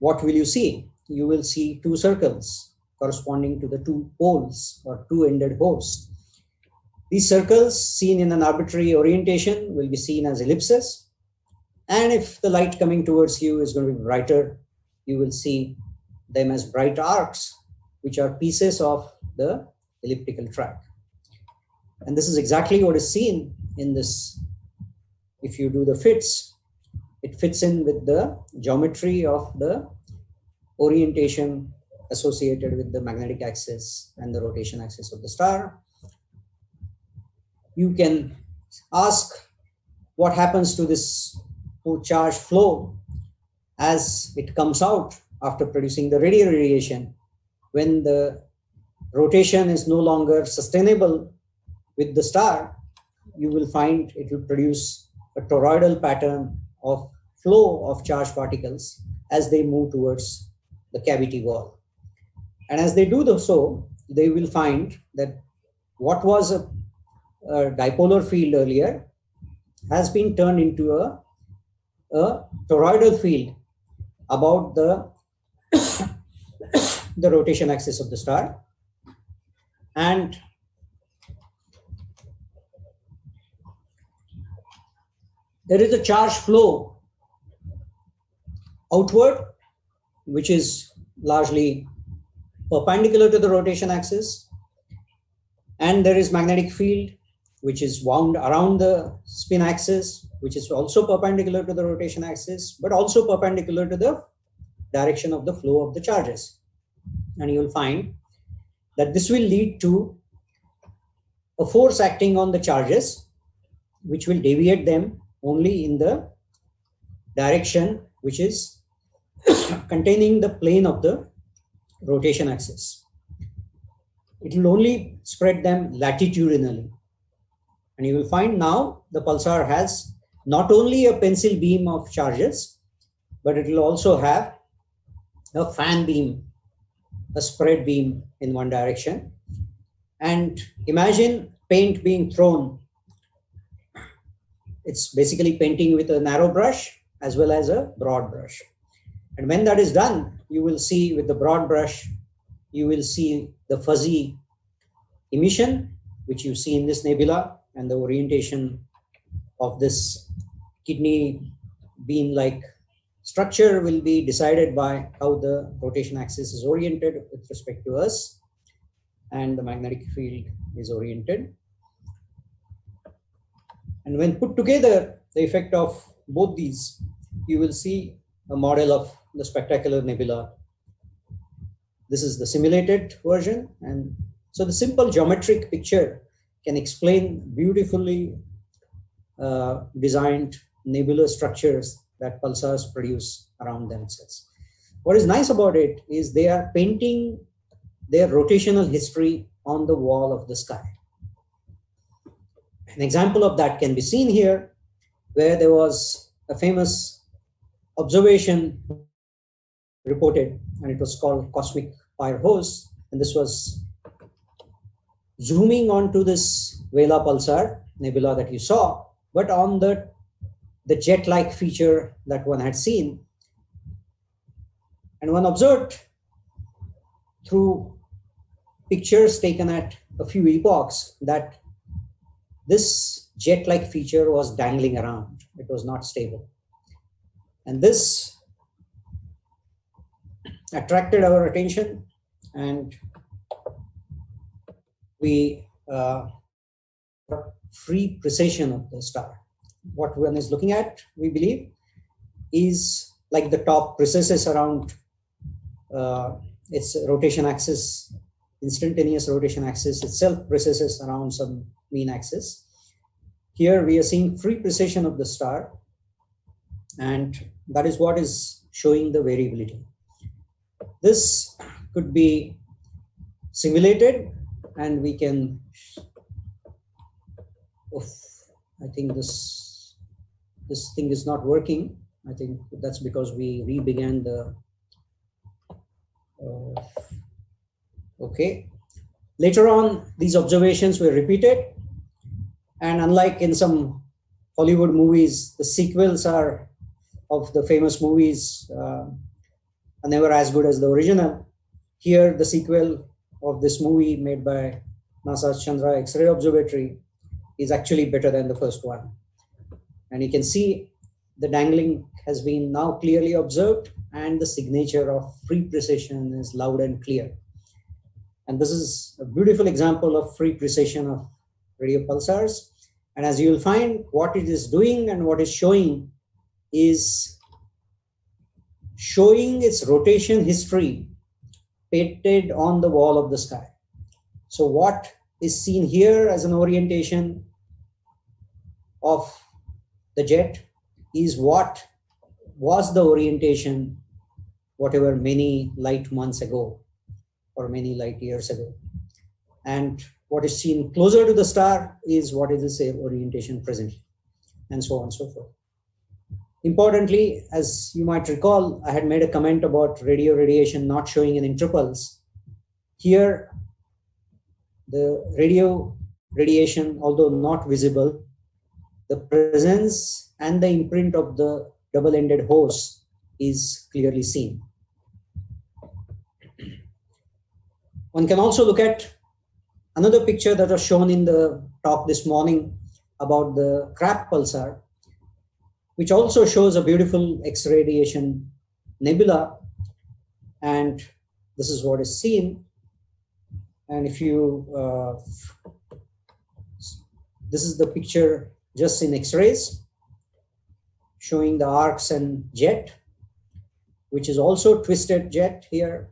What will you see? You will see two circles corresponding to the two poles or two-ended hose. These circles, seen in an arbitrary orientation, will be seen as ellipses. And if the light coming towards you is going to be brighter, you will see them as bright arcs, which are pieces of the elliptical track. And this is exactly what is seen in this. If you do the fits, it fits in with the geometry of the orientation associated with the magnetic axis and the rotation axis of the star. You can ask what happens to this charge flow as it comes out after producing the radiation. When the rotation is no longer sustainable with the star, you will find it will produce a toroidal pattern of flow of charged particles as they move towards the cavity wall. And as they do so, they will find that what was a dipolar field earlier has been turned into a toroidal field about the the rotation axis of the star. And there is a charge flow outward, which is largely perpendicular to the rotation axis. And there is magnetic field, which is wound around the spin axis, which is also perpendicular to the rotation axis, but also perpendicular to the direction of the flow of the charges. And you will find that this will lead to a force acting on the charges, which will deviate them only in the direction which is containing the plane of the rotation axis. It will only spread them latitudinally. And you will find now the pulsar has not only a pencil beam of charges, but it will also have a fan beam, a spread beam in one direction. And imagine paint being thrown. It's basically painting with a narrow brush as well as a broad brush. And when that is done, you will see with the broad brush, you will see the fuzzy emission, which you see in this nebula, and the orientation of this kidney bean-like structure will be decided by how the rotation axis is oriented with respect to us and the magnetic field is oriented. And when put together, the effect of both these, you will see a model of the spectacular nebula. This is the simulated version. And so the simple geometric picture can explain beautifully designed nebulous structures that pulsars produce around themselves. What is nice about it is they are painting their rotational history on the wall of the sky. An example of that can be seen here, where there was a famous observation reported, and it was called cosmic fire hose. And this was zooming onto this Vela pulsar nebula that you saw, but on the jet-like feature that one had seen. And one observed through pictures taken at a few epochs that this jet-like feature was dangling around. It was not stable. And this attracted our attention, and we free precession of the star. What one is looking at, we believe, is like the top precesses around its rotation axis, instantaneous rotation axis itself precesses around some mean axis. Here we are seeing free precession of the star, and that is what is showing the variability. This could be simulated, and we can, I think this thing is not working. I think that's because we re-began the, okay. Later on, these observations were repeated, and unlike in some Hollywood movies, the sequels of the famous movies are never as good as the original. Here, the sequel of this movie made by NASA's Chandra X-ray Observatory is actually better than the first one. And you can see the dangling has been now clearly observed, and the signature of free precession is loud and clear. And this is a beautiful example of free precession of radio pulsars. And as you will find, what it is doing and what is showing is showing its rotation history painted on the wall of the sky. So what is seen here as an orientation of the jet is what was the orientation whatever many light months ago or many light years ago. And what is seen closer to the star is what is the same orientation presently, and so on and so forth. Importantly, as you might recall, I had made a comment about radio radiation not showing an interpulse. Here, the radio radiation, although not visible, the presence and the imprint of the double-ended hose is clearly seen. One can also look at another picture that was shown in the talk this morning about the crab pulsar, which also shows a beautiful X-radiation nebula. And this is what is seen. And if you, this is the picture just in X-rays, showing the arcs and jet, which is also twisted jet here.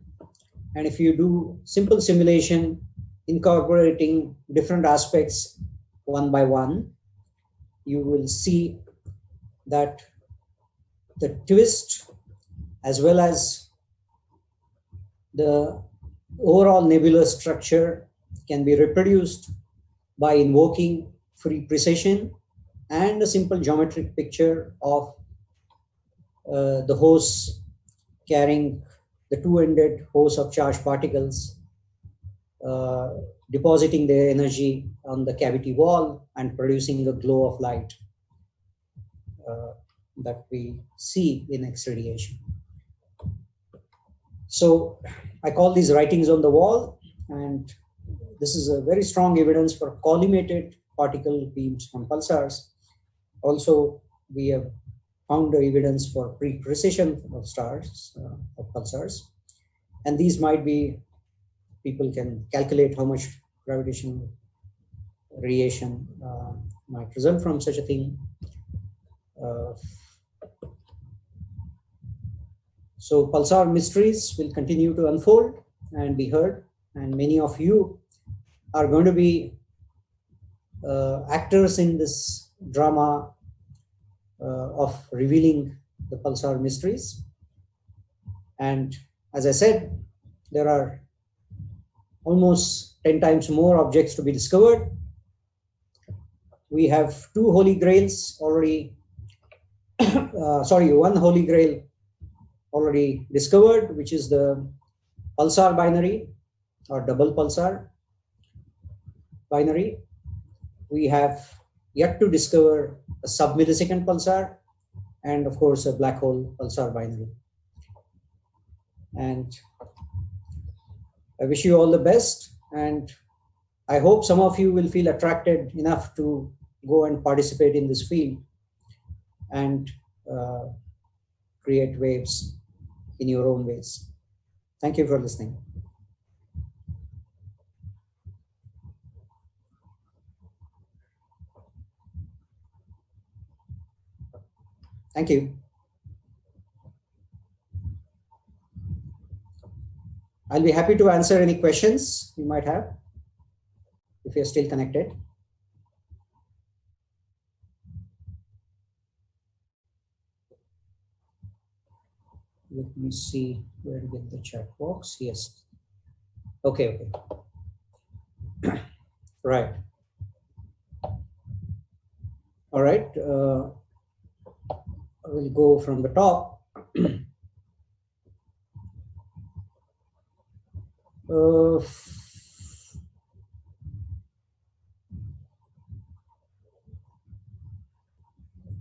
And if you do simple simulation, incorporating different aspects one by one, you will see that the twist as well as the overall nebula structure can be reproduced by invoking free precession and a simple geometric picture of the hose carrying the two-ended hose of charged particles depositing their energy on the cavity wall and producing a glow of light that we see in X-radiation. So I call these writings on the wall, and this is a very strong evidence for collimated particle beams from pulsars. Also, we have found the evidence for pre-precession of stars, of pulsars. And these might be, people can calculate how much gravitational radiation might result from such a thing. So pulsar mysteries will continue to unfold and be heard, and many of you are going to be actors in this drama of revealing the pulsar mysteries. And as I said, there are almost 10 times more objects to be discovered. We have two holy grails already, one holy grail already discovered, which is the pulsar binary or double pulsar binary. We have yet to discover a sub-millisecond pulsar and of course a black hole pulsar binary. And I wish you all the best, and I hope some of you will feel attracted enough to go and participate in this field and create waves in your own ways. Thank you for listening. Thank you. I'll be happy to answer any questions you might have if you're still connected. Let me see where to get the chat box. Yes. Okay. Right. All right. I will go from the top.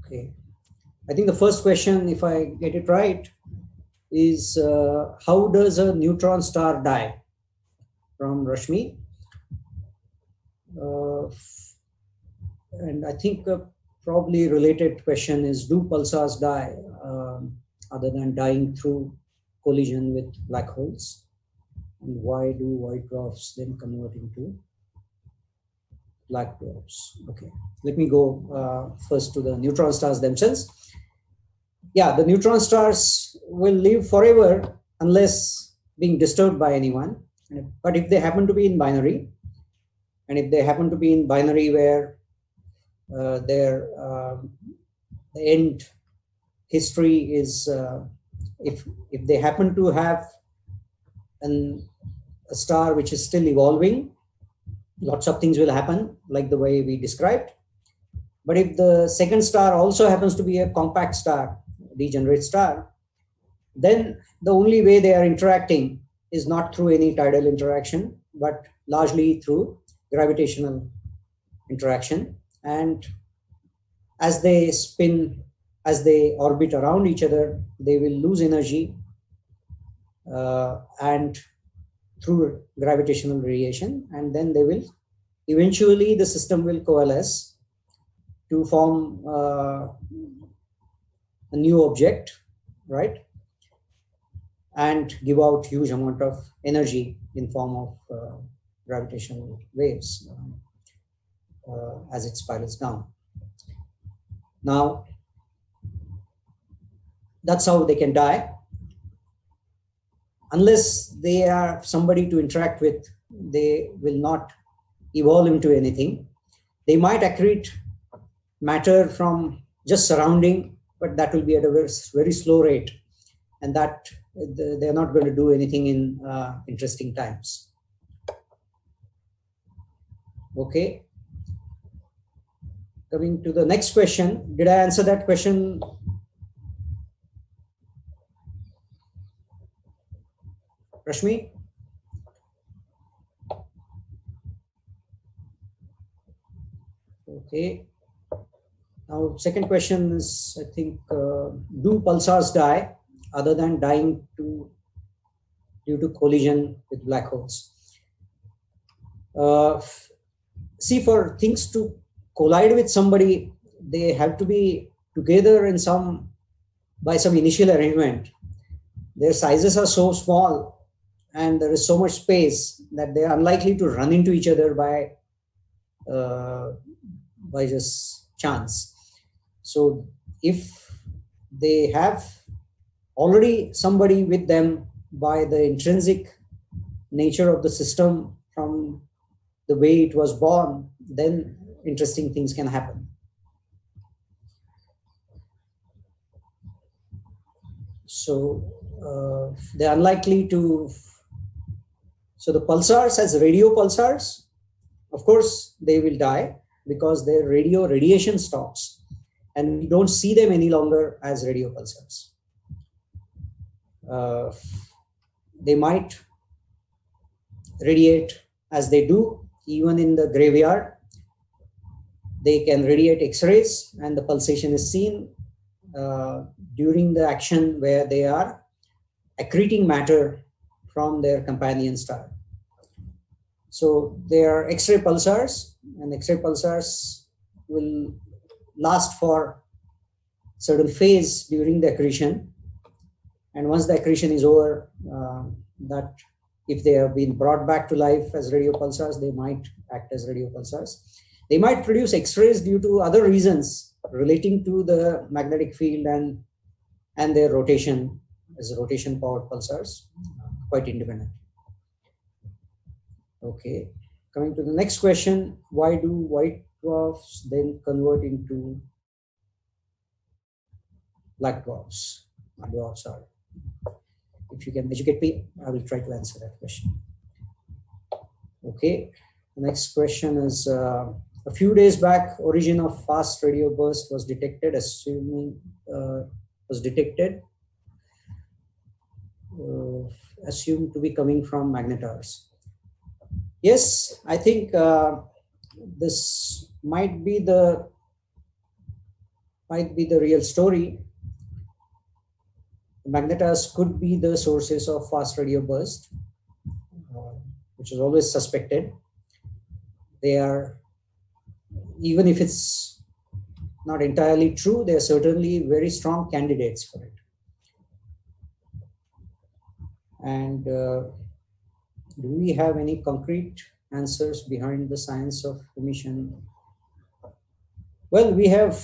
Okay. I think the first question, if I get it right, is how does a neutron star die? From Rashmi. And I think a probably related question is, do pulsars die other than dying through collision with black holes? And why do white dwarfs then convert into black dwarfs? Okay, let me go first to the neutron stars themselves. Yeah, the neutron stars will live forever unless being disturbed by anyone. But if they happen to be in binary, and if they happen to be in binary where their the end history is, if they happen to have a star which is still evolving, lots of things will happen like the way we described. But if the second star also happens to be a compact star, degenerate star, then the only way they are interacting is not through any tidal interaction, but largely through gravitational interaction. And as they spin, as they orbit around each other, they will lose energy and through gravitational radiation, and then they will eventually, the system will coalesce to form a new object, right? And give out huge amount of energy in form of gravitational waves as it spirals down. Now, that's how they can die. Unless they are somebody to interact with, they will not evolve into anything. They might accrete matter from just surrounding, but that will be at a very slow rate, and that they're not going to do anything in interesting times. Okay. Coming to the next question, did I answer that question? Rashmi? Okay. Now, second question is, I think, do pulsars die other than dying due to collision with black holes? See, for things to collide with somebody, they have to be together in by some initial arrangement. Their sizes are so small and there is so much space that they are unlikely to run into each other by just chance. So if they have already somebody with them by the intrinsic nature of the system from the way it was born, then interesting things can happen. So they're unlikely to. So the pulsars as radio pulsars, of course, they will die because their radio radiation stops and we don't see them any longer as radio pulsars. They might radiate as they do even in the graveyard. They can radiate X-rays and the pulsation is seen during the action where they are accreting matter from their companion star. So they are X-ray pulsars, and X-ray pulsars will last for certain phase during the accretion. And once the accretion is over, that if they have been brought back to life as radio pulsars, they might act as radio pulsars. They might produce X-rays due to other reasons relating to the magnetic field and their rotation as rotation powered pulsars, quite independent. Okay, coming to the next question, why do white dwarfs then convert into black dwarfs? Dwarfs are. If you can educate me, I will try to answer that question. Okay, the next question is, a few days back, origin of fast radio burst was detected, assumed to be coming from magnetars. Yes, I think this might be the real story. Magnetars could be the sources of fast radio burst, which is always suspected. They are, even if it's not entirely true, they are certainly very strong candidates for it. And do we have any concrete answers behind the science of emission? Well, we have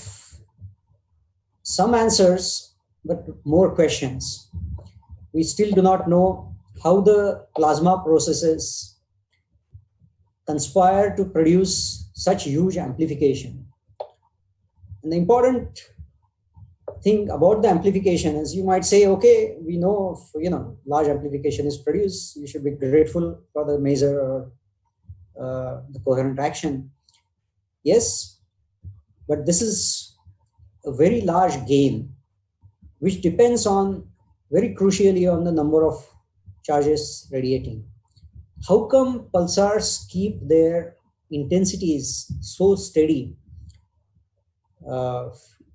some answers, but more questions. We still do not know how the plasma processes conspire to produce such huge amplification. And the important thing about the amplification is, you might say, okay, we know if, large amplification is produced, you should be grateful for the maser or the coherent action. Yes, but this is a very large gain, which depends on, very crucially, on the number of charges radiating. How come pulsars keep their intensities so steady,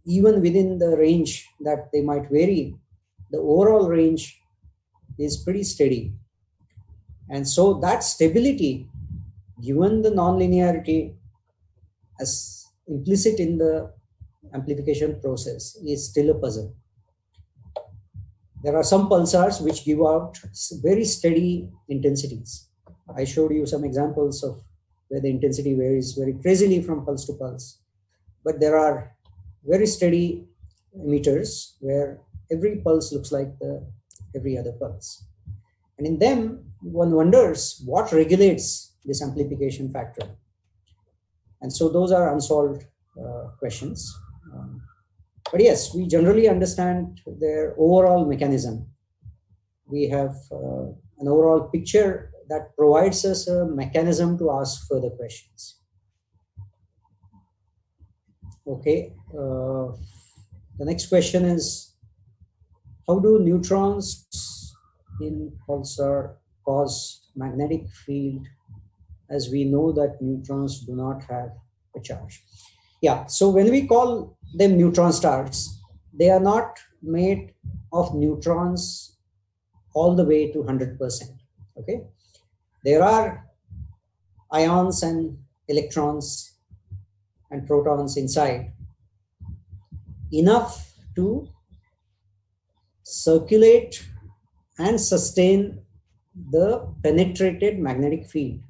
even within the range that they might vary? The overall range is pretty steady. And so that stability, given the nonlinearity as implicit in the amplification process, is still a puzzle. There are some pulsars which give out very steady intensities. I showed you some examples of where the intensity varies very crazily from pulse to pulse. But there are very steady emitters where every pulse looks like every other pulse. And in them, one wonders what regulates this amplification factor. And so those are unsolved questions. But yes, we generally understand their overall mechanism. We have an overall picture that provides us a mechanism to ask further questions. Okay, the next question is, how do neutrons in pulsar cause magnetic field, as we know that neutrons do not have a charge? Yeah, so when we call them neutron stars, they are not made of neutrons all the way to 100%. Okay, there are ions and electrons and protons inside, enough to circulate and sustain the penetrated magnetic field.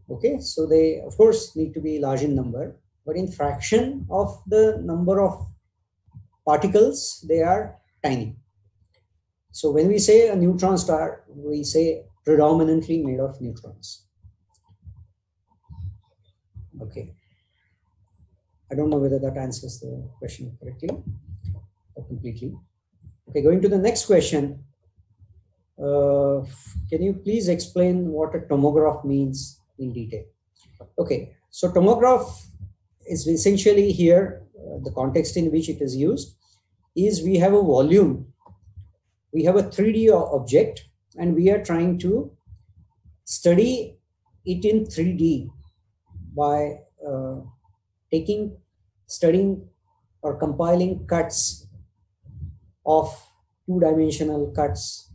Okay, so they of course need to be large in number, but in fraction of the number of particles, they are tiny. So when we say a neutron star, we say predominantly made of neutrons. Okay, I don't know whether that answers the question correctly or completely. Okay, going to the next question. Can you please explain what a tomograph means in detail? Okay, so tomograph is essentially here, the context in which it is used is, we have a volume, we have a 3D object, and we are trying to study it in 3D by studying or compiling cuts of two-dimensional cuts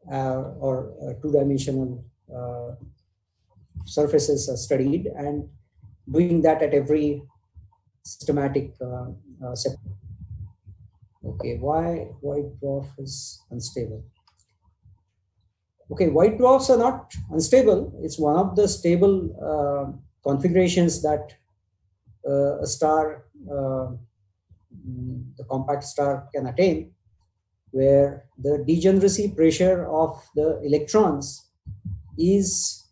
or two-dimensional surfaces are studied, and doing that at every systematic step. Okay, why white dwarf is unstable? Okay, white dwarfs are not unstable. It's one of the stable configurations that a star, the compact star, can attain, where the degeneracy pressure of the electrons is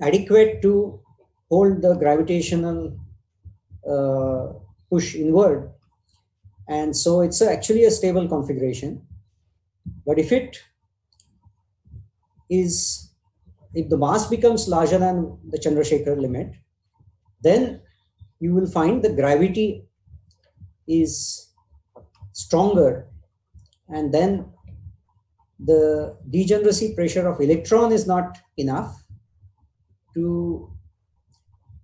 adequate to hold the gravitational push inward. And so it's actually a stable configuration. But if the mass becomes larger than the Chandrasekhar limit, then you will find the gravity is stronger, and then the degeneracy pressure of electron is not enough to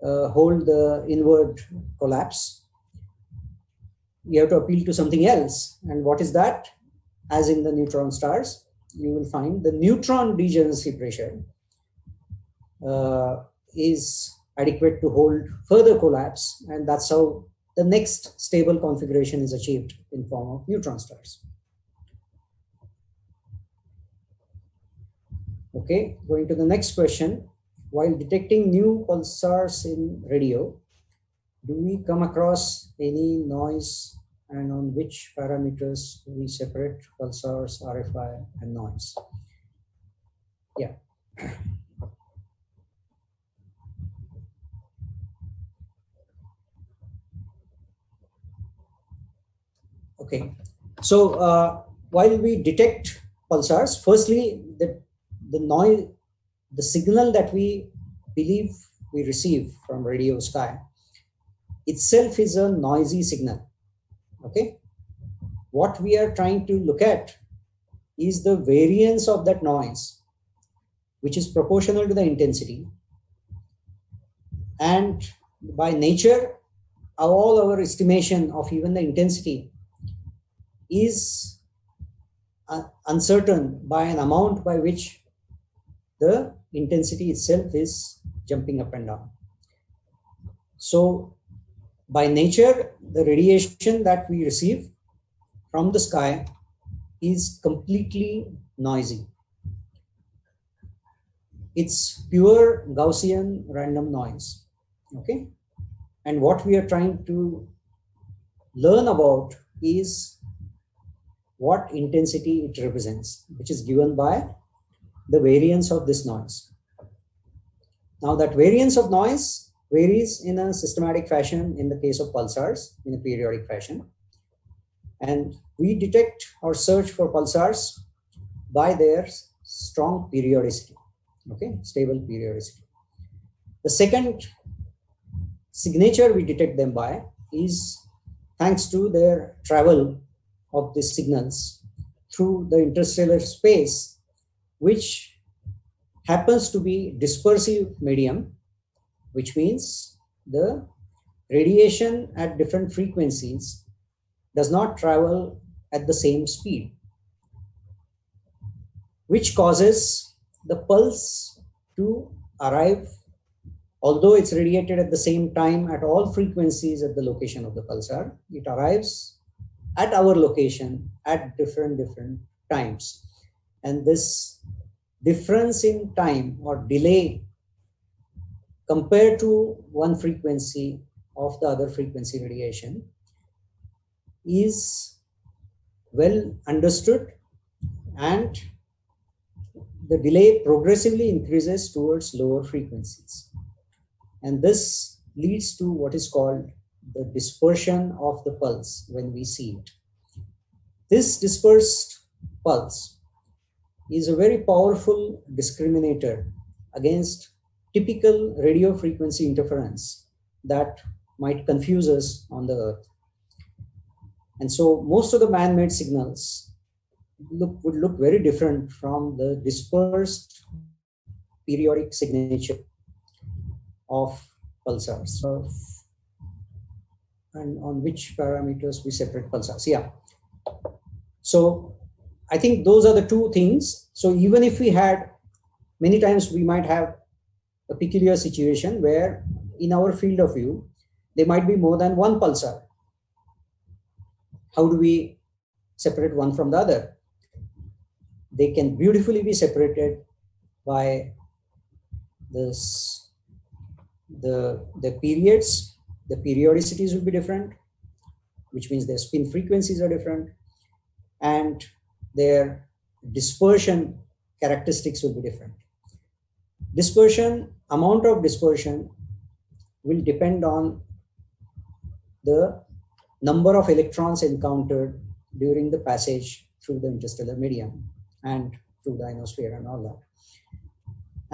hold the inward collapse. You have to appeal to something else. And what is that? As in the neutron stars, you will find the neutron degeneracy pressure is adequate to hold further collapse, and that's how the next stable configuration is achieved in form of neutron stars. Okay, going to the next question. While detecting new pulsars in radio, do we come across any noise and on which parameters we separate pulsars, RFI, and noise. Yeah. Okay. So while we detect pulsars, firstly, the noise, the signal that we believe we receive from radio sky itself is a noisy signal. Okay. What we are trying to look at is the variance of that noise, which is proportional to the intensity. And by nature, all our estimation of even the intensity is uncertain by an amount by which the intensity itself is jumping up and down. So by nature, the radiation that we receive from the sky is completely noisy. It's pure Gaussian random noise. Okay. And what we are trying to learn about is what intensity it represents, which is given by the variance of this noise. Now that variance of noise varies in a systematic fashion in the case of pulsars, in a periodic fashion. And we detect or search for pulsars by their strong periodicity, okay, stable periodicity. The second signature we detect them by is thanks to their travel of these signals through the interstellar space, which happens to be dispersive medium, which means the radiation at different frequencies does not travel at the same speed, which causes the pulse to arrive, although it's radiated at the same time at all frequencies at the location of the pulsar, it arrives at our location at different times. And this difference in time or delay compared to one frequency of the other frequency radiation is well understood, and the delay progressively increases towards lower frequencies. And this leads to what is called the dispersion of the pulse when we see it. This dispersed pulse is a very powerful discriminator against typical radio frequency interference that might confuse us on the Earth. And so most of the man-made signals would look very different from the dispersed periodic signature of pulsars. So, and on which parameters we separate pulsars. Yeah. So I think those are the two things. So even if we had, many times we might have a peculiar situation where in our field of view, there might be more than one pulsar. How do we separate one from the other? They can beautifully be separated by this, the periods. The periodicities will be different, which means their spin frequencies are different, and their dispersion characteristics will be different. Dispersion, amount of dispersion will depend on the number of electrons encountered during the passage through the interstellar medium and through the ionosphere and all that.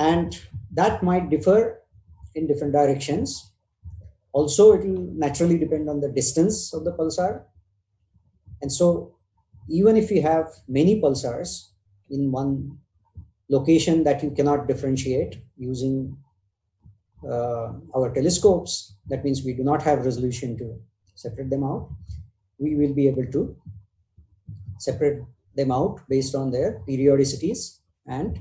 And that might differ in different directions. Also, it will naturally depend on the distance of the pulsar. And so even if we have many pulsars in one location that you cannot differentiate using our telescopes, that means we do not have resolution to separate them out, we will be able to separate them out based on their periodicities and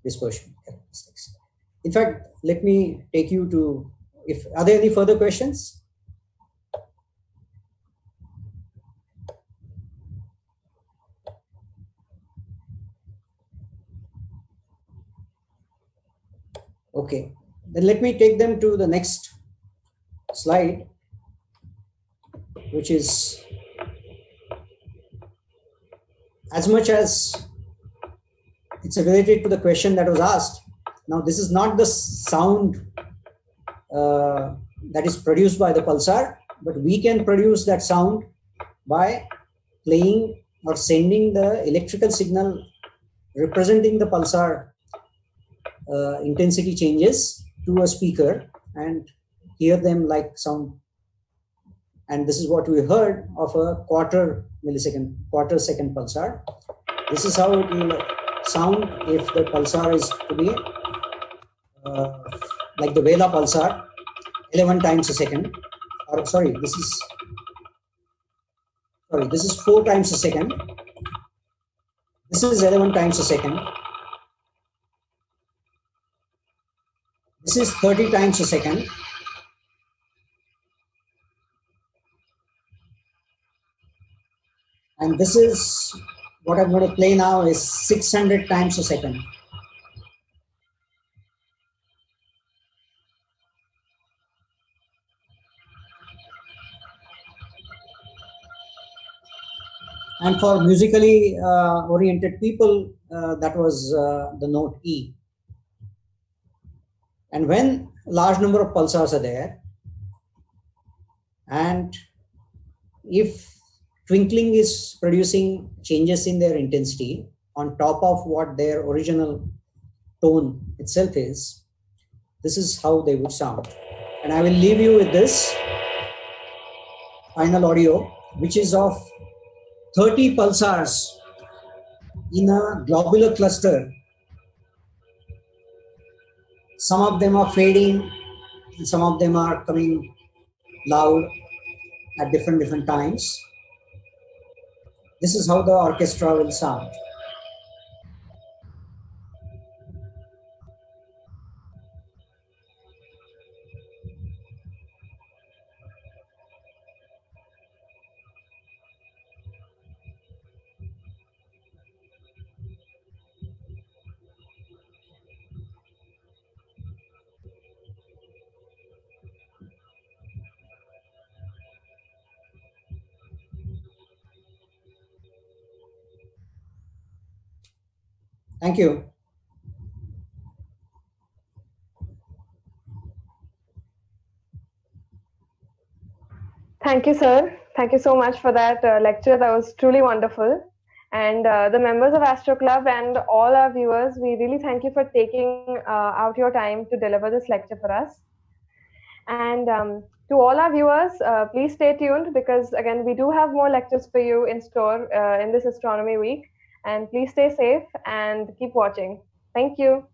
dispersion characteristics. In fact, let me take you to, are there any further questions? Okay, then let me take them to the next slide, which is as much as it's related to the question that was asked. Now, this is not the sound that is produced by the pulsar, but we can produce that sound by playing or sending the electrical signal representing the pulsar intensity changes to a speaker and hear them like sound. And this is what we heard of a quarter second pulsar. This is how it will sound if the pulsar is to be like the Vela pulsar, 11 times a second. Or sorry, this is 4 times a second. This is 11 times a second. This is 30 times a second. And this is what I'm going to play now is 600 times a second. And for musically oriented people, that was the note E. And when a large number of pulsars are there, and if twinkling is producing changes in their intensity on top of what their original tone itself is, this is how they would sound. And I will leave you with this final audio, which is of 30 pulsars in a globular cluster. Some of them are fading, and some of them are coming loud at different times. This is how the orchestra will sound. Thank you. Thank you, sir. Thank you so much for that lecture. That was truly wonderful. And the members of Astro Club and all our viewers, we really thank you for taking out your time to deliver this lecture for us. And to all our viewers, please stay tuned because, again, we do have more lectures for you in store in this Astronomy Week. And please stay safe and keep watching. Thank you.